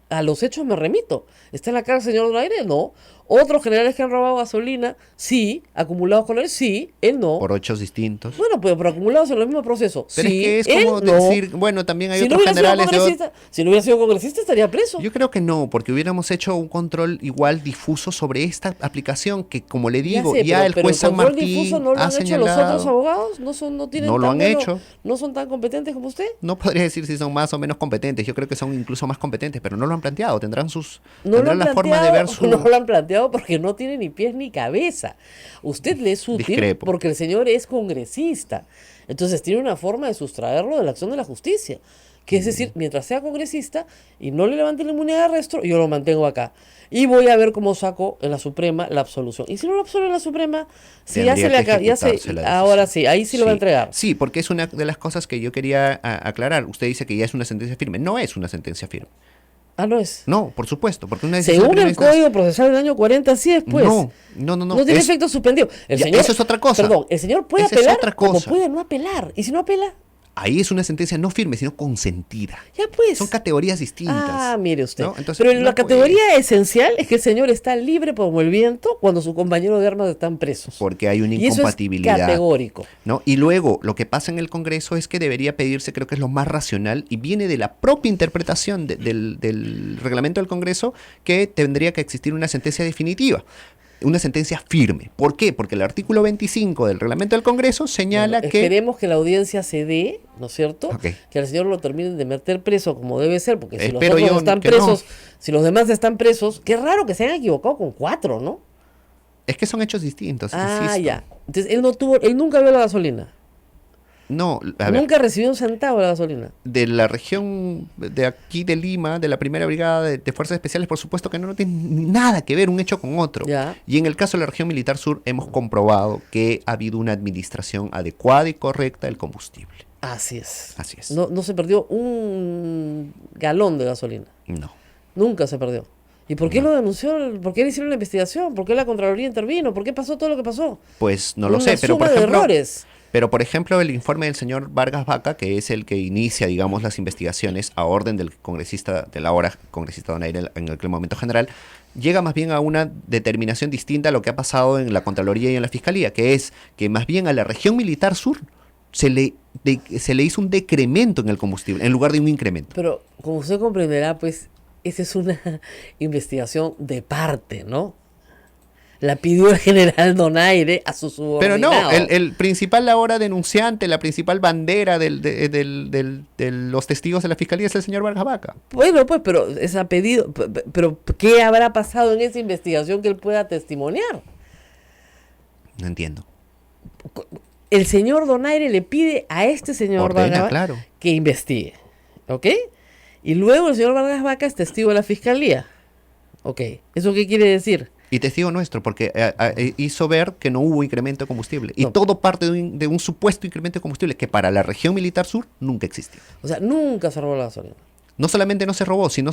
S3: A los hechos me remito. ¿Está en la cárcel el señor Donaire? No. Otros generales que han robado gasolina, sí. Acumulados con él, sí. Él no.
S6: Por hechos distintos.
S3: Bueno, pero acumulados en el mismo proceso.
S6: Pero
S3: sí,
S6: es que es como
S3: él no.
S6: decir, bueno, también hay
S3: Si no
S6: otros
S3: hubiera sido
S6: generales de
S3: congresista, si no hubiera sido congresista, estaría preso.
S6: Yo creo que no, porque hubiéramos hecho un control igual difuso sobre esta aplicación que, como le digo,
S3: sé,
S6: ya
S3: pero-
S6: el
S3: pero
S6: juez San
S3: control
S6: Martín
S3: difuso no lo
S6: ha
S3: han hecho los
S6: señalado.
S3: otros abogados, no tienen
S6: No lo
S3: tan
S6: han
S3: bueno-
S6: hecho.
S3: no son tan competentes como usted.
S6: No podría decir si son más o menos competentes. Yo creo que son incluso más competentes, pero no lo han planteado. Tendrán
S3: No lo
S6: tendrán
S3: han
S6: la forma de
S3: planteado,
S6: ver su.
S3: no lo han planteado porque no tiene ni pies ni cabeza. Usted le es útil
S6: Discrepo.
S3: porque el señor es congresista. Entonces tiene una forma de sustraerlo de la acción de la justicia. Que es decir, mientras sea congresista y no le levante la inmunidad de arresto, yo lo mantengo acá. Y voy a ver cómo saco en la Suprema la absolución. Y si no lo absuelve en la Suprema, si ya se le
S6: Tendría que
S3: acaba,
S6: ejecutarse la
S3: ahora
S6: decisión.
S3: sí, ahí sí lo va a entregar.
S6: Sí, porque es una de las cosas que yo quería aclarar. Usted dice que ya es una sentencia firme. No es una sentencia firme.
S3: Ah, no es.
S6: No, por supuesto, porque una decisión de
S3: Según
S6: primera
S3: el
S6: instancia-
S3: Código Procesal del año 40, sí es, pues.
S6: No.
S3: No tiene
S6: es-
S3: efecto suspendido. El
S6: Ya,
S3: señor,
S6: eso es otra cosa.
S3: Perdón, el señor puede
S6: Esa es
S3: apelar
S6: otra
S3: como
S6: cosa.
S3: puede no apelar. Y si no apela,
S6: Ahí es una sentencia no firme, sino consentida.
S3: ya pues.
S6: Son categorías distintas.
S3: Ah, mire usted.
S6: ¿no? Entonces,
S3: Pero
S6: no
S3: la
S6: puede-
S3: categoría esencial es que el señor está libre como el viento cuando sus compañeros de armas están presos.
S6: Porque hay una
S3: Y eso es
S6: incompatibilidad.
S3: categórico.
S6: ¿No? Y luego, lo que pasa en el Congreso es que debería pedirse, creo que es lo más racional, y viene de la propia interpretación del reglamento del Congreso, que tendría que existir una sentencia definitiva, una sentencia firme. ¿Por qué? Porque el artículo 25 del reglamento del Congreso señala
S3: Bueno,
S6: que...
S3: esperemos que la audiencia se dé, ¿no es cierto?
S6: Ok.
S3: Que al señor lo terminen de meter preso como debe ser, porque si
S6: Espero
S3: los otros
S6: yo
S3: están
S6: que
S3: presos,
S6: no.
S3: si los demás están presos, qué raro que se hayan equivocado con 4, ¿no?
S6: Es que son hechos distintos,
S3: Ah,
S6: insisto.
S3: ya. Entonces él nunca vio la gasolina.
S6: No, a ver,
S3: Nunca recibió un centavo de la gasolina.
S6: de la región de aquí de Lima, de la primera brigada de Fuerzas Especiales, por supuesto que no tiene nada que ver un hecho con otro.
S3: Ya.
S6: Y en el caso de la región militar sur hemos comprobado que ha habido una administración adecuada y correcta del combustible.
S3: Así es.
S6: Así es.
S3: No se perdió un galón de gasolina.
S6: No.
S3: Nunca se perdió. ¿Y por qué lo denunció? ¿Por qué le hicieron la investigación? ¿Por qué la Contraloría intervino? ¿Por qué pasó todo lo que pasó?
S6: Pues no lo
S3: Una
S6: sé, pero por
S3: suma de
S6: ejemplo,
S3: errores.
S6: pero por ejemplo el informe del señor Vargas Vaca, que es el que inicia, digamos, las investigaciones a orden del congresista, del ahora congresista Donaire en aquel momento general, llega más bien a una determinación distinta a lo que ha pasado en la Contraloría y en la Fiscalía, que es que más bien a la región militar sur se le hizo un decremento en el combustible, en lugar de un incremento.
S3: Pero como usted comprenderá, pues, esa es una investigación de parte, ¿no? La pidió el general Donaire a su
S6: Pero
S3: subordinado.
S6: no, el principal ahora denunciante, la principal bandera de los testigos de la Fiscalía es el señor Vargas Vaca.
S3: Bueno, pues, pero es a pedido. Pero, ¿qué habrá pasado en esa investigación que él pueda testimoniar?
S6: No entiendo.
S3: El señor Donaire le pide a este señor
S6: Ordena,
S3: Vargas Vaca
S6: claro.
S3: que investigue. ¿Ok? Y luego el señor Vargas Vaca es testigo de la fiscalía. ¿Ok? ¿Eso qué quiere decir?
S6: Y testigo nuestro, porque hizo ver que no hubo incremento de combustible. Y
S3: No.
S6: todo parte de un supuesto incremento de combustible que para la región militar sur nunca existió.
S3: O sea, nunca se robó la gasolina.
S6: No solamente no se robó, sino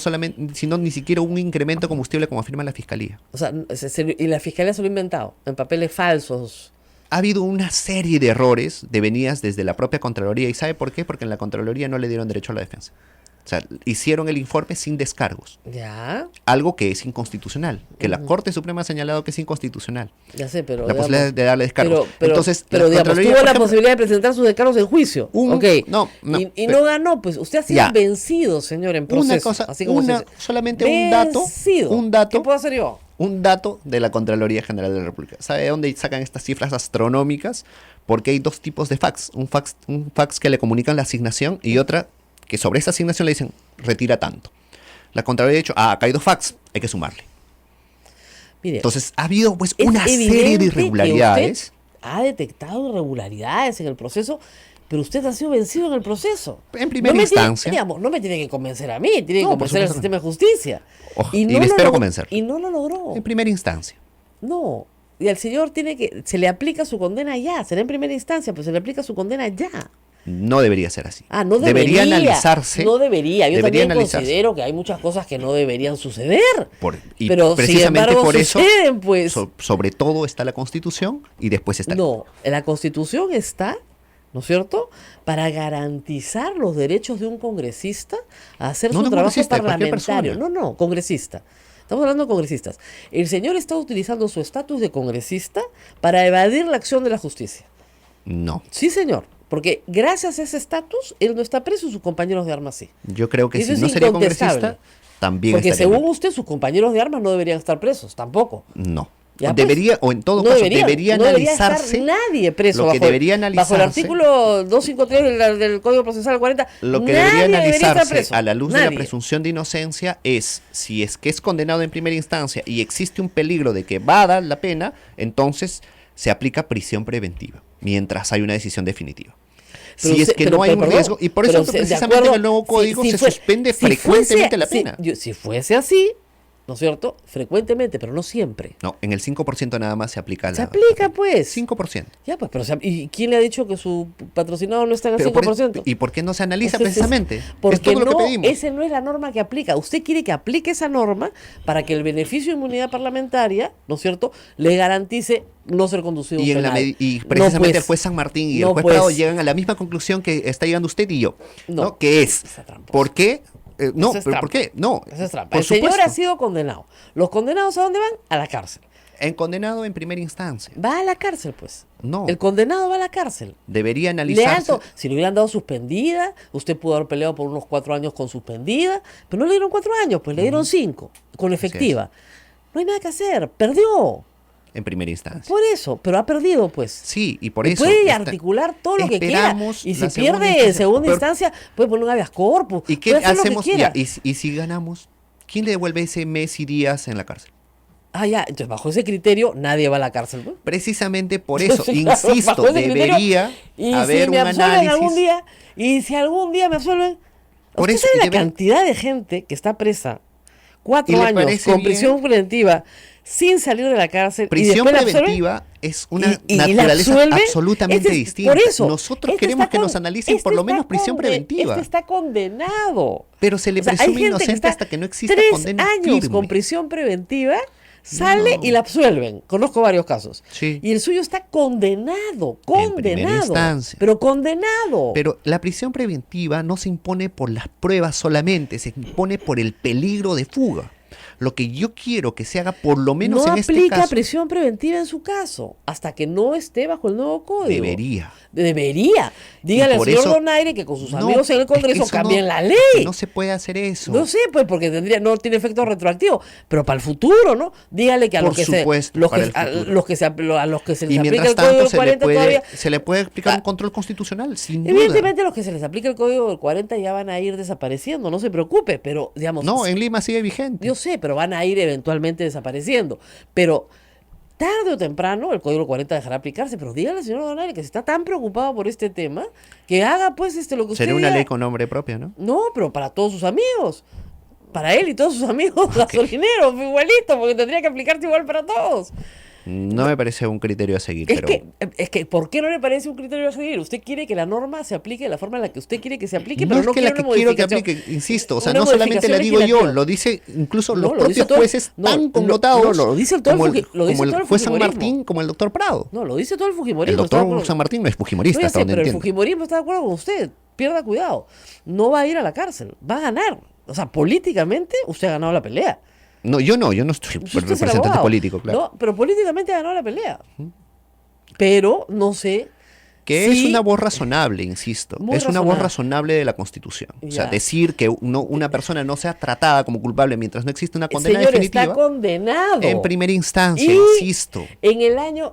S6: ni siquiera hubo un incremento de combustible como afirma la Fiscalía.
S3: O sea, y la fiscalía se lo ha inventado en papeles falsos.
S6: Ha habido una serie de errores devenidas desde la propia Contraloría. ¿Y sabe por qué? Porque en la Contraloría no le dieron derecho a la defensa. O sea, hicieron el informe sin descargos.
S3: Ya,
S6: Algo que es inconstitucional, que la Corte Suprema ha señalado que es inconstitucional.
S3: ya sé, pero.
S6: La posibilidad
S3: digamos,
S6: de darle descargos.
S3: Pero,
S6: Entonces,
S3: pero
S6: la
S3: digamos,
S6: Contraloría,
S3: tuvo
S6: por
S3: la
S6: ejemplo,
S3: posibilidad de presentar sus descargos en juicio. Ok.
S6: no,
S3: y
S6: pero-
S3: no ganó, pues usted ha sido
S6: Ya.
S3: vencido, señor, en proceso.
S6: Una cosa,
S3: así como
S6: solamente un dato,
S3: vencido.
S6: un dato.
S3: ¿Qué puedo hacer yo?
S6: un dato de la Contraloría General de la República. ¿Sabe de dónde sacan estas cifras astronómicas? Porque hay dos tipos de fax. Un fax que le comunican la asignación y otra que sobre esa asignación le dicen, retira tanto. La Contraloría ha dicho, acá hay dos fax, hay que sumarle.
S3: Mire,
S6: Entonces ha habido pues
S3: es
S6: una serie
S3: evidente
S6: de irregularidades.
S3: que usted ha detectado irregularidades en el proceso, pero usted ha sido vencido en el proceso.
S6: En primera
S3: no me
S6: instancia.
S3: no me tiene que convencer a mí, tiene que
S6: No, por
S3: convencer al
S6: supuesto
S3: sistema de justicia.
S6: Y le espero convencer.
S3: Y no lo logró.
S6: En primera instancia.
S3: No. Y al señor se le aplica su condena ya. Será en primera instancia, pero se le aplica su condena ya.
S6: No debería ser así.
S3: No debería.
S6: Analizarse.
S3: No debería. Yo
S6: debería
S3: también
S6: analizarse.
S3: considero que hay muchas cosas que no deberían suceder.
S6: Y
S3: pero
S6: precisamente
S3: sin embargo,
S6: por eso,
S3: suceden, pues.
S6: sobre todo está la Constitución y después está
S3: No, la Constitución está, ¿no es cierto?, para garantizar los derechos de un congresista a hacer
S6: No,
S3: su
S6: no
S3: trabajo
S6: congresista, de cualquier
S3: parlamentario.
S6: persona.
S3: No, congresista. Estamos hablando de congresistas. El señor está utilizando su estatus de congresista para evadir la acción de la justicia.
S6: No.
S3: Sí, señor. Porque gracias a ese estatus, él no está preso y sus compañeros de armas sí.
S6: Yo creo que
S3: Eso
S6: si
S3: es
S6: no sería
S3: incontestable.
S6: congresista, también
S3: Porque
S6: estaría
S3: según
S6: mal.
S3: usted, sus compañeros de armas no deberían estar presos, tampoco.
S6: No.
S3: Ya, pues,
S6: Debería, o en todo
S3: no
S6: caso,
S3: debería
S6: debería
S3: estar
S6: analizarse.
S3: nadie preso
S6: Lo que
S3: bajo,
S6: debería
S3: bajo el
S6: analizarse.
S3: artículo 253 del Código Procesal 40.
S6: Lo que
S3: nadie
S6: debería
S3: estar
S6: analizarse
S3: preso.
S6: a la luz de
S3: Nadie.
S6: la presunción de inocencia es si es que es condenado en primera instancia y existe un peligro de que va a dar la pena, entonces se aplica prisión preventiva mientras hay una decisión definitiva.
S3: Pero
S6: Si es
S3: usted-
S6: que
S3: pero-
S6: no hay
S3: pero
S6: un
S3: perdón,
S6: riesgo, y por
S3: pero
S6: eso
S3: de
S6: precisamente
S3: acuerdo,
S6: en el nuevo código se
S3: fue-
S6: suspende
S3: si
S6: frecuentemente
S3: fuese-
S6: la
S3: si-
S6: pena.
S3: si fuese así, ¿no es cierto? Frecuentemente, pero no siempre.
S6: No, en el 5% nada más se aplica
S3: Se aplica, pues.
S6: 5%.
S3: Ya, pues, pero ¿y quién le ha dicho que su patrocinado no está en el
S6: Pero
S3: 5%?
S6: ¿y por qué no se analiza
S3: Entonces,
S6: precisamente?
S3: Porque
S6: es todo lo
S3: no,
S6: que pedimos.
S3: esa no es la norma que aplica. Usted quiere que aplique esa norma para que el beneficio de inmunidad parlamentaria, ¿no es cierto?, le garantice no ser conducido a un
S6: Y,
S3: penal.
S6: y precisamente
S3: No, pues.
S6: el juez San Martín y
S3: No,
S6: el juez
S3: pues.
S6: Prado llegan a la misma conclusión que está llegando usted y yo.
S3: No,
S6: Que es,
S3: esa tramposa.
S6: ¿por qué? No,
S3: Esa es
S6: pero
S3: trampa.
S6: ¿por qué? No,
S3: Esa es trampa.
S6: por
S3: El señor
S6: supuesto.
S3: ha sido condenado. ¿Los condenados a dónde van? A la cárcel.
S6: En condenado en primera instancia.
S3: Va a la cárcel, pues.
S6: No.
S3: El condenado va a la cárcel.
S6: Debería
S3: Le han
S6: analizarse.
S3: si le hubieran dado suspendida, usted pudo haber peleado por unos 4 años con suspendida, pero no le dieron 4 años, pues le dieron 5, con efectiva. No hay nada que hacer, perdió.
S6: En primera instancia.
S3: Por eso, pero ha perdido, pues.
S6: Sí, y por
S3: Y
S6: eso.
S3: puede articular todo lo que quiera.
S6: esperamos
S3: Y si
S6: la segunda
S3: pierde en
S6: instancia.
S3: segunda
S6: Pero-
S3: instancia, puede poner un habeas corpus.
S6: ¿Y qué
S3: puede hacer lo que
S6: hacemos?
S3: quiera.
S6: Ya, y si ganamos, ¿quién le devuelve ese mes y días en la cárcel?
S3: Ya. Entonces, bajo ese criterio, nadie va a la cárcel, ¿no?
S6: Precisamente por eso,
S3: Sí, claro,
S6: insisto,
S3: bajo ese criterio,
S6: debería
S3: y
S6: haber
S3: si me
S6: un
S3: absuelven
S6: análisis.
S3: algún día, y si algún día me absuelven,
S6: Por
S3: ¿usted
S6: eso,
S3: sabe
S6: y
S3: la
S6: debe-
S3: cantidad de gente que está presa
S6: ¿Y
S3: 4
S6: le
S3: años
S6: parece
S3: con
S6: bien?
S3: prisión preventiva sin salir de la cárcel y
S6: Prisión
S3: después la absuelven?
S6: preventiva es una
S3: Y la
S6: naturaleza
S3: absuelven.
S6: absolutamente distinta.
S3: Por eso,
S6: Nosotros
S3: este
S6: queremos
S3: está
S6: que nos
S3: con-
S6: analicen
S3: este
S6: por lo
S3: está
S6: menos prisión preventiva.
S3: Este está condenado.
S6: Pero se le
S3: O sea, hay
S6: presume
S3: gente que
S6: inocente
S3: está
S6: hasta que no exista
S3: 3
S6: condena
S3: años
S6: firme.
S3: con prisión preventiva, sale
S6: No.
S3: y la absuelven. Conozco varios casos.
S6: Sí.
S3: Y el suyo está condenado,
S6: primera
S3: condenado.
S6: instancia.
S3: Pero condenado.
S6: Pero la prisión preventiva no se impone por las pruebas solamente, se impone por el peligro de fuga. Lo que yo quiero que se haga, por lo menos
S3: no
S6: en este
S3: aplica
S6: caso,
S3: prisión preventiva en su caso, hasta que no esté bajo el nuevo código.
S6: debería.
S3: Debería. Dígale al
S6: por
S3: señor
S6: eso-
S3: Donaire que con sus
S6: No,
S3: amigos en el
S6: es que
S3: Congreso
S6: eso
S3: cambien
S6: no-
S3: la
S6: es
S3: ley.
S6: que no se puede hacer eso.
S3: No sé, pues, porque no tiene efecto retroactivo, pero para el futuro, ¿no? Dígale que a
S6: Por
S3: los que
S6: supuesto,
S3: se, los
S6: para
S3: que,
S6: el
S3: a
S6: futuro.
S3: los que se, a los que se les
S6: Y
S3: aplica
S6: mientras
S3: el código
S6: tanto
S3: del 40 todavía.
S6: se le puede aplicar un
S3: Ah,
S6: control constitucional, sin duda.
S3: Evidentemente los que se les aplica el código del 40 ya van a ir desapareciendo, no se preocupe, pero digamos,
S6: No, en Lima sigue vigente.
S3: yo sé, pero van a ir eventualmente desapareciendo. Pero tarde o temprano el código 40 dejará aplicarse, pero dígale al señor Donaire que si está tan preocupado por este tema, que haga pues lo que usted
S6: Sería una
S3: diga.
S6: ley con nombre propio, ¿no?
S3: No, pero para todos sus amigos. Para él y todos sus amigos gasolineros, igualito, porque tendría que aplicarse igual para todos.
S6: No me parece un criterio a seguir,
S3: Es
S6: pero
S3: que, ¿por qué no le parece un criterio a seguir? Usted quiere que la norma se aplique de la forma en la que usted quiere que se aplique,
S6: no
S3: pero
S6: es
S3: no
S6: que la
S3: quiere
S6: que
S3: una
S6: quiero que
S3: modificación.
S6: aplique, insisto, o sea,
S3: Una
S6: no solamente la
S3: modificación
S6: digo yo,
S3: legislativa.
S6: lo dice incluso
S3: No,
S6: los
S3: lo dice
S6: propios
S3: todo-
S6: jueces
S3: no,
S6: tan
S3: no,
S6: connotados
S3: no, lo dice todo el
S6: como el,
S3: lo dice
S6: como
S3: todo
S6: el
S3: el
S6: juez San
S3: fujimorismo.
S6: Martín, como el doctor Prado.
S3: No, lo dice todo el
S6: El
S3: fujimorismo.
S6: doctor
S3: está de acuerdo.
S6: San Martín no es fujimorista,
S3: No, ya
S6: hasta
S3: sé,
S6: donde
S3: pero el
S6: entiendo.
S3: fujimorismo está de acuerdo con usted. Pierda cuidado. No va a ir a la cárcel, va a ganar. O sea, políticamente usted ha ganado la pelea.
S6: No, yo no estoy
S3: Usted es el
S6: representante
S3: abogado.
S6: político, claro.
S3: No, pero políticamente ha ganado la pelea. Pero no sé
S6: Que
S3: Sí,
S6: es una voz razonable, insisto.
S3: Muy
S6: Es una voz
S3: razonable.
S6: razonable de la Constitución. O sea,
S3: Ya.
S6: decir que una persona no sea tratada como culpable mientras no existe una condena
S3: señor,
S6: definitiva.
S3: está condenado.
S6: En primera instancia,
S3: Y
S6: insisto.
S3: en el año,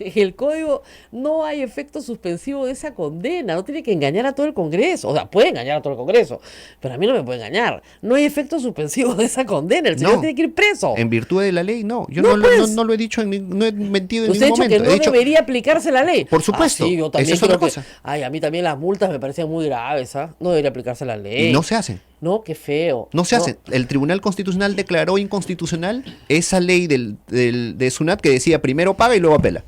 S3: en el código no hay efecto suspensivo de esa condena, no tiene que engañar a todo el Congreso, o sea, puede engañar a todo el Congreso, pero a mí no me puede engañar, no hay efecto suspensivo de esa condena, el señor
S6: No.
S3: tiene que ir preso.
S6: En virtud de la ley, no. Yo
S3: No,
S6: no,
S3: pues.
S6: no lo he dicho, no he mentido en
S3: Usted ha
S6: ningún
S3: dicho que
S6: momento.
S3: no
S6: He dicho,
S3: debería aplicarse la ley.
S6: Por supuesto,
S3: Ah, sí, yo también
S6: esa es otra
S3: creo que-
S6: cosa.
S3: Ay, a mí también las multas me parecían muy graves, ¿ah? No debería aplicarse la ley.
S6: y no se hacen.
S3: No, qué feo.
S6: No se hacen. El Tribunal Constitucional declaró inconstitucional esa ley de SUNAT que decía primero paga y luego apela.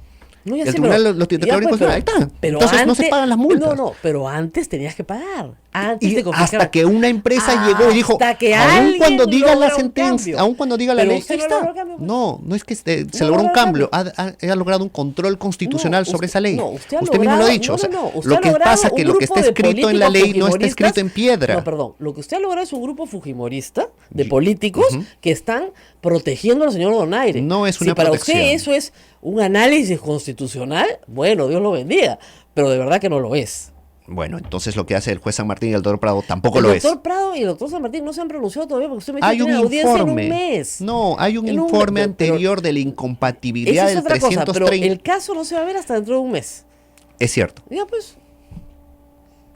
S3: No, ya
S6: El
S3: sé,
S6: tribunal
S3: pero-
S6: lo
S3: ya,
S6: declaró
S3: pues,
S6: inconstitucional. Ahí está.
S3: pero
S6: Entonces no se
S3: antes-
S6: pagan las multas.
S3: No, pero antes tenías que pagar. Antes
S6: Y
S3: de confiscar.
S6: hasta que una empresa llegó y dijo,
S3: Hasta que
S6: aun
S3: alguien
S6: cuando diga
S3: logra
S6: la
S3: un
S6: sentencia,
S3: cambio.
S6: aun cuando diga la
S3: Pero
S6: ley,
S3: usted
S6: ahí
S3: no
S6: está.
S3: logró el cambio, pues.
S6: No es que se
S3: No
S6: logró un
S3: logró el
S6: cambio,
S3: cambio.
S6: ha logrado un control constitucional
S3: No,
S6: sobre
S3: usted-
S6: esa ley.
S3: no, usted ha
S6: mismo lo ha
S3: logrado-
S6: dicho.
S3: no,
S6: O sea,
S3: no, usted
S6: lo
S3: ha
S6: que
S3: logrado
S6: pasa es que
S3: un
S6: lo que
S3: grupo
S6: está
S3: de
S6: escrito en la
S3: políticos
S6: ley no está
S3: fujimoristas.
S6: escrito en piedra.
S3: No, perdón. Lo que usted ha logrado es un grupo fujimorista de políticos que están protegiendo al señor Donaire.
S6: No es
S3: Si
S6: una
S3: para
S6: protección.
S3: usted eso es un análisis constitucional, bueno, Dios lo bendiga. Pero de verdad que no lo es.
S6: Bueno, entonces lo que hace el juez San Martín y el doctor Prado tampoco
S3: El
S6: lo es.
S3: doctor Prado y el doctor San Martín no se han pronunciado todavía porque usted me dice
S6: Hay
S3: que
S6: un
S3: tiene audiencia
S6: informe.
S3: en un mes.
S6: No, hay un
S3: En un-
S6: informe
S3: pero-
S6: anterior de la
S3: Esa
S6: incompatibilidad
S3: es
S6: del
S3: otra cosa, pero
S6: 330.
S3: el caso no se va a ver hasta dentro de un mes.
S6: Es cierto.
S3: Ya pues.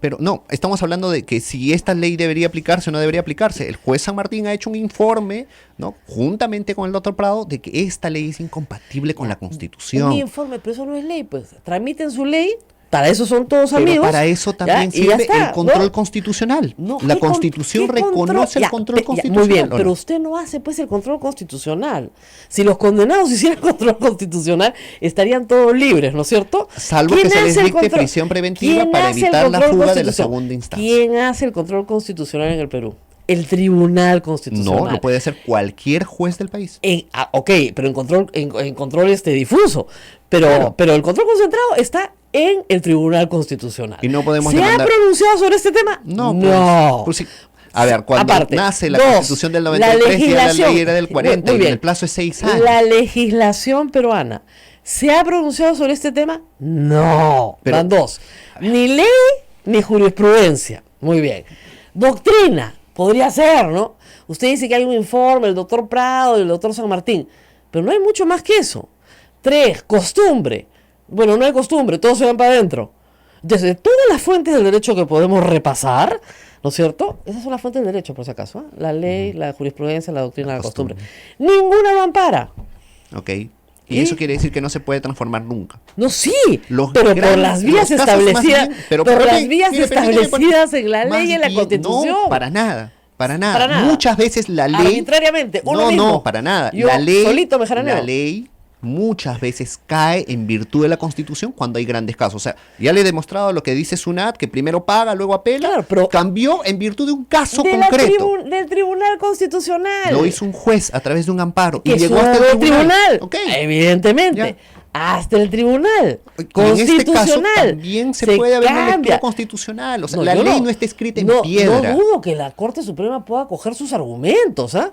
S6: Pero no, estamos hablando de que si esta ley debería aplicarse o no debería aplicarse. El juez San Martín ha hecho un informe, ¿no? Juntamente con el doctor Prado, de que esta ley es incompatible con la
S3: Un
S6: Constitución.
S3: informe, pero eso no es ley, pues. Tramiten su ley, para eso son todos
S6: Pero
S3: amigos.
S6: para eso también
S3: ¿ya? Y ya
S6: sirve
S3: está,
S6: el control
S3: ¿no?
S6: constitucional.
S3: No,
S6: La
S3: ¿qué
S6: Constitución
S3: qué control?
S6: reconoce el
S3: Ya,
S6: control
S3: ya,
S6: constitucional.
S3: muy bien,
S6: ¿o no?
S3: pero usted no hace pues el control constitucional. Si los condenados hicieran control constitucional, estarían todos libres, ¿no es cierto?
S6: Salvo
S3: ¿Quién
S6: que se les
S3: hace el
S6: dicte
S3: control?
S6: prisión preventiva
S3: ¿Quién
S6: para
S3: hace el
S6: evitar la
S3: control
S6: fuga de la
S3: constitucional?
S6: segunda instancia.
S3: ¿Quién hace el control constitucional en el Perú? El Tribunal Constitucional.
S6: No, lo puede hacer cualquier juez del país.
S3: Ok, pero en control difuso. Pero,
S6: Claro.
S3: pero el control concentrado está en el Tribunal Constitucional.
S6: Y no podemos
S3: ¿Se
S6: demandar-
S3: ha pronunciado sobre este tema?
S6: No, pues,
S3: no.
S6: pues sí. A ver, cuando
S3: Aparte,
S6: nace la
S3: dos,
S6: Constitución del
S3: la
S6: 93 y la
S3: legislación-
S6: ley era del 40
S3: muy
S6: y
S3: bien.
S6: el plazo es 6 años.
S3: La legislación peruana, ¿se ha pronunciado sobre este tema? No.
S6: Pero-
S3: Van dos. Ni ley ni jurisprudencia. Muy bien. Doctrina, podría ser, ¿no? Usted dice que hay un informe del doctor Prado y del doctor San Martín, pero no hay mucho más que eso. 3, costumbre. Bueno, no hay costumbre, todos se van para adentro. Desde todas las fuentes del derecho que podemos repasar, ¿no es cierto? Esas son las fuentes del derecho, por si acaso. ¿eh? La ley, la jurisprudencia, la doctrina, la costumbre. Ninguna lo ampara.
S6: Ok. Y
S3: ¿Y?
S6: eso quiere decir que no se puede transformar nunca.
S3: No, sí,
S6: Los
S3: pero por
S6: grandes-
S3: las vías
S6: los casos más
S3: establecidas,
S6: bien- pero
S3: por
S6: permíteme-
S3: las vías
S6: mire, permíteme
S3: establecidas en la
S6: más
S3: ley y en la
S6: bien-
S3: Constitución.
S6: No, para nada. Para nada.
S3: Para nada.
S6: Muchas veces la ley.
S3: Arbitrariamente, uno
S6: no,
S3: mismo.
S6: no, para nada.
S3: Yo
S6: la ley,
S3: solito me jaraneo.
S6: la ley muchas veces cae en virtud de la Constitución cuando hay grandes casos. O sea, ya le he demostrado lo que dice SUNAT, que primero paga, luego apela.
S3: Claro, pero-
S6: cambió en virtud de un caso
S3: De la
S6: concreto.
S3: del Tribunal Constitucional.
S6: Lo hizo un juez a través de un amparo
S3: que
S6: y llegó hasta
S3: sube
S6: el
S3: al
S6: tribunal. Ok.
S3: Evidentemente.
S6: Ya.
S3: Hasta el Tribunal
S6: Y en este
S3: Constitucional.
S6: caso también se puede haber una lectura
S3: cambia.
S6: constitucional. O sea,
S3: No,
S6: la
S3: yo
S6: ley no está escrita en
S3: no,
S6: piedra.
S3: No dudo que la Corte Suprema pueda coger sus argumentos, ¿ah?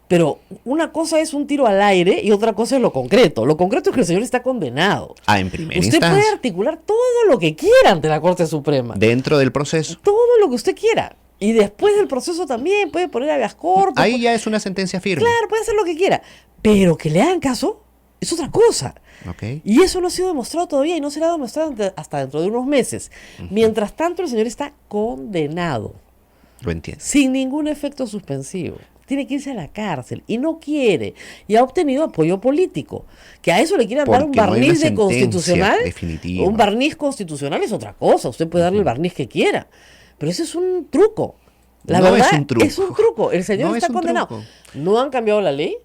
S3: Pero una cosa es un tiro al aire y otra cosa es lo concreto. Lo concreto es que el señor está condenado.
S6: En primera
S3: Usted
S6: instancia.
S3: puede articular todo lo que quiera ante la Corte Suprema.
S6: Dentro del proceso.
S3: Todo lo que usted quiera. Y después del proceso también puede poner habeas corpus.
S6: Ahí ya es una sentencia firme.
S3: Claro, puede hacer lo que quiera. Pero que le hagan caso es otra cosa.
S6: Ok.
S3: Y eso no ha sido demostrado todavía y no será demostrado hasta dentro de unos meses. Mientras tanto, el señor está condenado,
S6: Lo entiendo.
S3: sin ningún efecto suspensivo. Tiene que irse a la cárcel y no quiere. Y ha obtenido apoyo político. Que a eso le quieran dar un
S6: Porque no hay una
S3: barniz de
S6: sentencia
S3: constitucional.
S6: definitiva.
S3: Un barniz constitucional es otra cosa. Usted puede darle el barniz que quiera. Pero ese es un truco. La
S6: No
S3: verdad
S6: es un truco.
S3: es un truco. El señor
S6: No
S3: está
S6: es un
S3: condenado.
S6: truco.
S3: ¿No han cambiado la ley?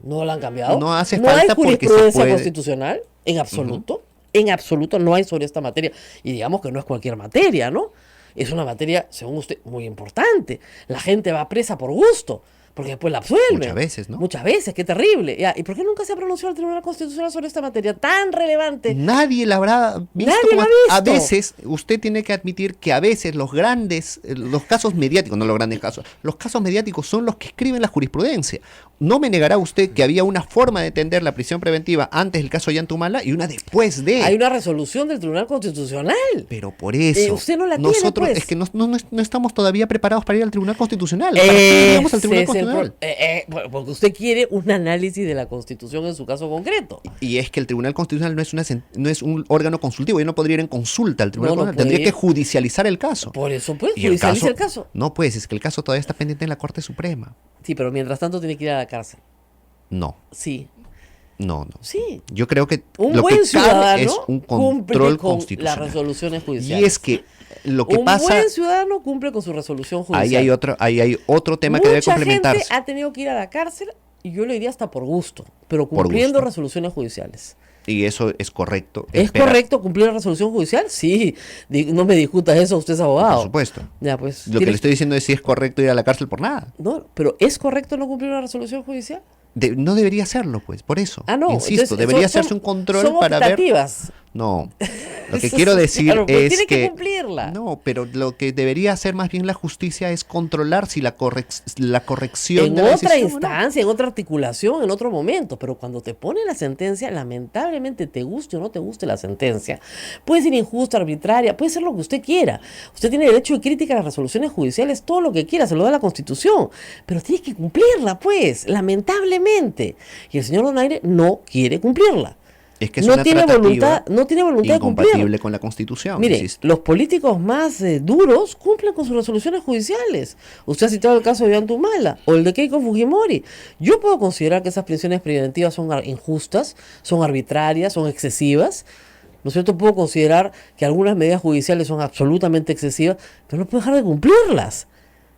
S3: ¿No la han cambiado?
S6: No hace
S3: ¿No hay
S6: falta porque se
S3: jurisprudencia
S6: puede-
S3: constitucional? En absoluto. En absoluto no hay sobre esta materia. Y digamos que no es cualquier materia, ¿no? Es una materia, según usted, muy importante. La gente va presa por gusto, porque después la absuelven.
S6: Muchas veces, ¿no?
S3: Muchas veces, qué terrible. Ya, ¿y por qué nunca se ha pronunciado el Tribunal Constitucional sobre esta materia tan relevante?
S6: Nadie la habrá visto.
S3: Nadie
S6: como
S3: la ha
S6: A
S3: visto.
S6: veces, usted tiene que admitir que a veces los grandes, los casos mediáticos, no los grandes casos, los casos mediáticos son los que escriben la jurisprudencia. no me negará usted que había una forma de entender la prisión preventiva antes del caso Ollantumala y una después de.
S3: Hay una resolución del Tribunal Constitucional.
S6: Pero por eso,
S3: usted no la tiene,
S6: nosotros
S3: pues.
S6: es que no estamos todavía preparados para ir al Tribunal Constitucional. ¿Para qué iríamos al Tribunal Constitucional?
S3: Porque usted quiere un análisis de la Constitución en su caso concreto.
S6: Y es que el Tribunal Constitucional no es un órgano consultivo. Yo no podría ir en consulta al Tribunal
S3: No, no
S6: Constitucional. Tendría
S3: puede
S6: que judicializar el caso.
S3: Por eso, pues,
S6: Y
S3: judicializa el caso.
S6: No, pues, es que el caso todavía está pendiente en la Corte Suprema.
S3: Sí, pero mientras tanto tiene que ir a la cárcel.
S6: No,
S3: Sí,
S6: no.
S3: sí.
S6: Yo creo que
S3: Un
S6: lo
S3: buen
S6: que cabe
S3: ciudadano
S6: es un
S3: cumple
S6: control
S3: con las
S6: constitucional.
S3: resoluciones judiciales.
S6: Y es que lo que
S3: un
S6: pasa,
S3: buen ciudadano cumple con su resolución judicial.
S6: ahí hay otro tema que debe
S3: Mucha
S6: complementarse.
S3: gente ha tenido que ir a la cárcel y yo le diría hasta por gusto, pero
S6: Por
S3: cumpliendo
S6: gusto.
S3: resoluciones judiciales.
S6: Y eso es correcto.
S3: ¿Es
S6: Espera,
S3: correcto cumplir la resolución judicial? Sí. No me discutas eso, usted es abogado.
S6: Por supuesto.
S3: Ya, pues.
S6: Lo que
S3: tiene-
S6: le estoy diciendo es si es correcto ir a la cárcel por nada.
S3: No, pero ¿es correcto no cumplir una resolución judicial?
S6: No debería hacerlo, pues, por eso.
S3: Ah, no.
S6: Insisto,
S3: entonces,
S6: debería
S3: son-
S6: hacerse un control
S3: son
S6: para ver.
S3: optativas.
S6: No. Lo que
S3: Eso
S6: quiero
S3: sí,
S6: decir
S3: claro, pero
S6: es
S3: tiene que
S6: que.
S3: cumplirla.
S6: No, pero lo que debería hacer más bien la justicia es controlar si la corrección
S3: En
S6: de la
S3: otra
S6: decisión o no.
S3: instancia, en otra articulación, en otro momento, pero cuando te pone la sentencia, lamentablemente te guste o no te guste la sentencia, puede ser injusta, arbitraria, puede ser lo que usted quiera. Usted tiene derecho de crítica a las resoluciones judiciales, todo lo que quiera, se lo da la Constitución, pero tiene que cumplirla, pues, lamentablemente. Y el señor Donaire no quiere cumplirla.
S6: Es que es
S3: no
S6: una
S3: tiene
S6: tratativa
S3: voluntad, no tiene voluntad de cumplir.
S6: incompatible con la Constitución.
S3: Mire,
S6: insisto.
S3: los políticos más duros cumplen con sus resoluciones judiciales. Usted ha citado el caso de Ollantumala o el de Keiko Fujimori. Yo puedo considerar que esas prisiones preventivas son injustas, son arbitrarias, son excesivas. ¿No es cierto? Puedo considerar que algunas medidas judiciales son absolutamente excesivas, pero no puedo dejar de cumplirlas.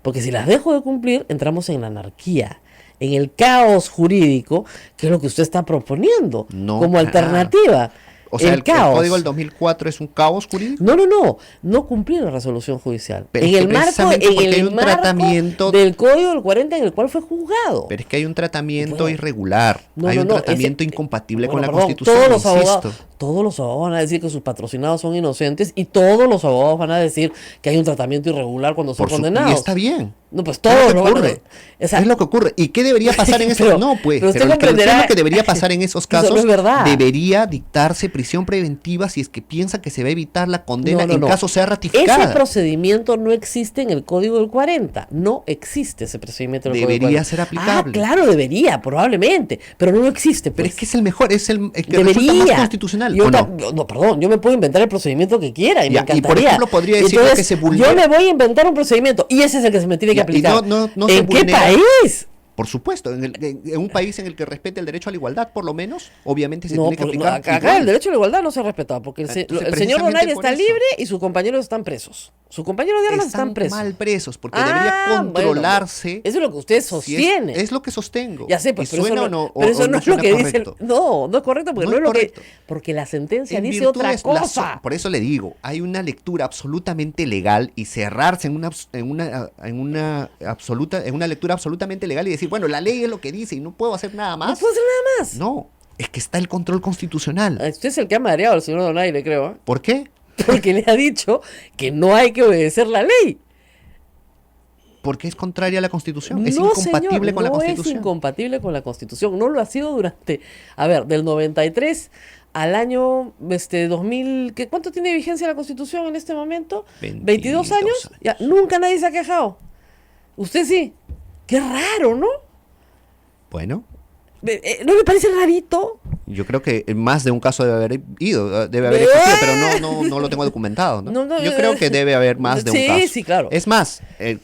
S3: Porque si las dejo de cumplir, entramos en la anarquía, en el caos jurídico, que es lo que usted está proponiendo
S6: No,
S3: como alternativa.
S6: O sea, el
S3: caos.
S6: código del 2004 es un caos jurídico.
S3: No cumplir la resolución judicial.
S6: Pero
S3: en
S6: es que
S3: el marco,
S6: precisamente
S3: en
S6: porque hay
S3: el
S6: un
S3: marco
S6: tratamiento-
S3: del Código del 40 en el cual fue juzgado.
S6: Pero es que hay un tratamiento
S3: Bueno.
S6: irregular.
S3: No,
S6: hay
S3: no,
S6: un
S3: no,
S6: tratamiento
S3: ese-
S6: incompatible
S3: bueno,
S6: con la
S3: perdón,
S6: Constitución.
S3: todos los abogados van a decir que sus patrocinados son inocentes y todos los abogados van a decir que hay un tratamiento irregular cuando son condenados.
S6: Y está bien.
S3: No, pues
S6: Es
S3: todos
S6: lo que
S3: lo van a-
S6: ocurre.
S3: o sea,
S6: Es lo que ocurre. ¿Y qué debería pasar en esos
S3: Pero-
S6: No, pues.
S3: pero usted
S6: Pero
S3: comprenderá
S6: lo que debería pasar en esos
S3: que eso
S6: casos
S3: no es verdad.
S6: debería dictarse prisión preventiva si es que piensa que se va a evitar la condena
S3: No, no,
S6: en
S3: no.
S6: caso sea
S3: ese
S6: ratificada.
S3: procedimiento no existe en el Código del 40. No existe ese procedimiento en el Código del
S6: Debería
S3: 40.
S6: ser aplicable.
S3: Ah, claro, debería, probablemente. Pero no existe.
S6: Pero
S3: pues.
S6: es que es el mejor, es el que resulta más constitucional.
S3: Yo
S6: ¿o no?
S3: no, perdón, yo me puedo inventar el procedimiento que quiera y
S6: Ya,
S3: me
S6: y por
S3: encantaría.
S6: ejemplo, podría decir
S3: Entonces,
S6: que se vulnera-
S3: yo me voy a inventar un procedimiento y ese es el que se me tiene que
S6: Ya, y
S3: aplicar.
S6: no se
S3: ¿En qué
S6: vulnera-
S3: país?
S6: Por supuesto, en un país en el que respete el derecho a la igualdad, por lo menos, obviamente se
S3: No,
S6: tiene que
S3: porque
S6: aplicar.
S3: acá
S6: igual.
S3: el derecho a la igualdad no se respeta porque el
S6: Entonces,
S3: señor
S6: precisamente
S3: Donaire
S6: por
S3: está
S6: eso.
S3: libre y sus compañeros están presos. Sus compañeros de armas están presos.
S6: mal presos, porque
S3: Ah,
S6: debería
S3: bueno,
S6: controlarse.
S3: eso es lo que usted
S6: si es-
S3: sostiene.
S6: es lo que sostengo.
S3: Ya sé, pues,
S6: ¿Y
S3: pero eso
S6: suena
S3: no,
S6: o no,
S3: pero eso
S6: o
S3: no es lo
S6: suena
S3: que dice.
S6: correcto?
S3: No, no es correcto porque
S6: No
S3: no,
S6: es
S3: es lo que.
S6: correcto.
S3: Porque la sentencia
S6: En
S3: dice
S6: virtud
S3: otra
S6: de
S3: cosa.
S6: por eso le digo, hay una lectura absolutamente legal y cerrarse en una lectura absolutamente legal y decir, bueno, la ley es lo que dice y no puedo hacer nada
S3: No
S6: más.
S3: puedo hacer nada más.
S6: No, es que está el control constitucional.
S3: Usted es el que ha mareado al señor Donaire, creo. ¿eh?
S6: ¿Por qué?
S3: Porque le ha dicho que no hay que obedecer la ley.
S6: Porque es contraria a la Constitución. Es
S3: No,
S6: incompatible
S3: señor,
S6: con la
S3: no
S6: Constitución.
S3: es incompatible con la Constitución. No lo ha sido durante, del 93 al año 2000. ¿Cuánto tiene vigencia la Constitución en este momento? 22 años. Ya, nunca nadie se ha quejado. Usted sí. Qué raro, ¿no?
S6: Bueno,
S3: ¿No le parece rarito?
S6: yo creo que más de un caso debe haber ido, debe haber existido, pero no lo tengo documentado, ¿no?
S3: No,
S6: Yo creo que debe haber más de un
S3: sí,
S6: caso.
S3: sí, claro.
S6: Es más,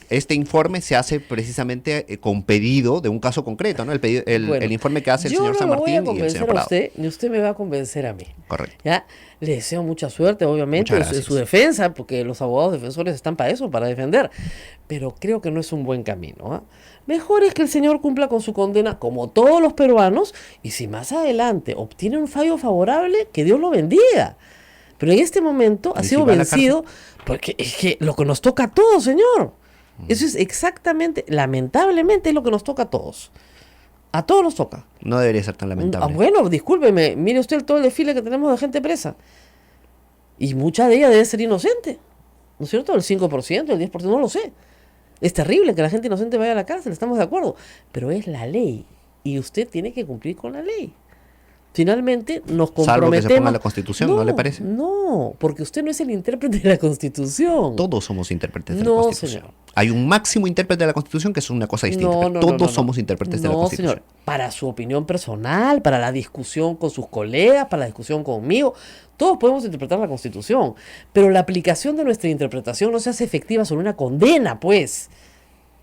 S6: este informe se hace precisamente con pedido de un caso concreto, ¿no?
S3: Bueno,
S6: el informe que hace el
S3: yo
S6: señor
S3: no
S6: San
S3: lo voy a
S6: Martín y el
S3: convencer
S6: señor
S3: a
S6: Prado.
S3: usted, ni usted me va a convencer a mí.
S6: Correcto.
S3: ¿Ya? Le deseo mucha suerte, obviamente,
S6: Muchas
S3: en
S6: gracias.
S3: su defensa, porque los abogados defensores están para eso, para defender. Pero creo que no es un buen camino. ¿Ah? Mejor es que el señor cumpla con su condena, como todos los peruanos, y si más adelante obtiene un fallo favorable, que Dios lo bendiga. Pero en este momento ha
S6: ¿Y si
S3: sido
S6: va a la
S3: vencido, porque es que lo que nos toca a todos, señor. Eso es exactamente, lamentablemente, es lo que nos toca a todos. A todos nos toca.
S6: No debería ser tan lamentable.
S3: Bueno, discúlpeme, mire usted todo el desfile que tenemos de gente presa. Y mucha de ella debe ser inocente. ¿No es cierto? El 5%, el 10%, no lo sé. Es terrible que la gente inocente vaya a la cárcel, estamos de acuerdo. Pero es la ley. y usted tiene que cumplir con la ley. Finalmente nos comprometemos.
S6: Salvo que se ponga la Constitución, ¿no le parece?
S3: No, porque usted no es el intérprete de la Constitución.
S6: Todos somos intérpretes de la
S3: No,
S6: Constitución.
S3: señor.
S6: Hay un máximo intérprete de la Constitución que es una cosa distinta. Pero todos somos intérpretes de la Constitución.
S3: Señor, para su opinión personal, para la discusión con sus colegas, para la discusión conmigo, todos podemos interpretar la Constitución, pero la aplicación de nuestra interpretación no se hace efectiva sobre una condena, pues.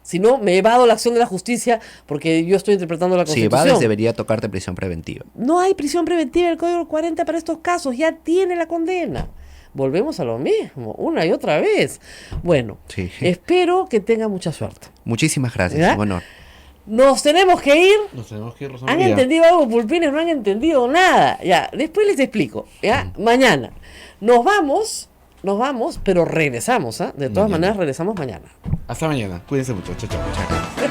S3: Si no, me evado la acción de la justicia porque yo estoy interpretando la
S6: Si
S3: Constitución.
S6: evades, debería tocarte prisión preventiva.
S3: No hay prisión preventiva en el Código 40 para estos casos, ya tiene la condena. Volvemos a lo mismo, una y otra vez. Bueno,
S6: Sí.
S3: espero que tenga mucha suerte.
S6: Muchísimas gracias,
S3: ¿Ya?
S6: un honor.
S3: Nos tenemos que ir.
S2: Nos tenemos que ir, Rosa
S3: ¿Han
S2: María.
S3: entendido algo, pulpines? No han entendido nada. Ya, después les explico. Ya, mañana. Nos vamos, pero regresamos, ¿ah? De todas
S2: Mañana.
S3: maneras, regresamos mañana.
S2: Hasta mañana. Cuídense mucho. Chao, chao.
S6: Muchas gracias.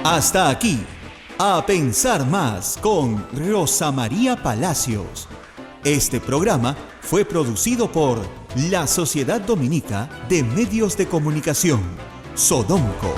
S1: Hasta aquí, A Pensar Más con Rosa María Palacios. Este programa fue producido por la Sociedad Dominica de Medios de Comunicación, Sodomco.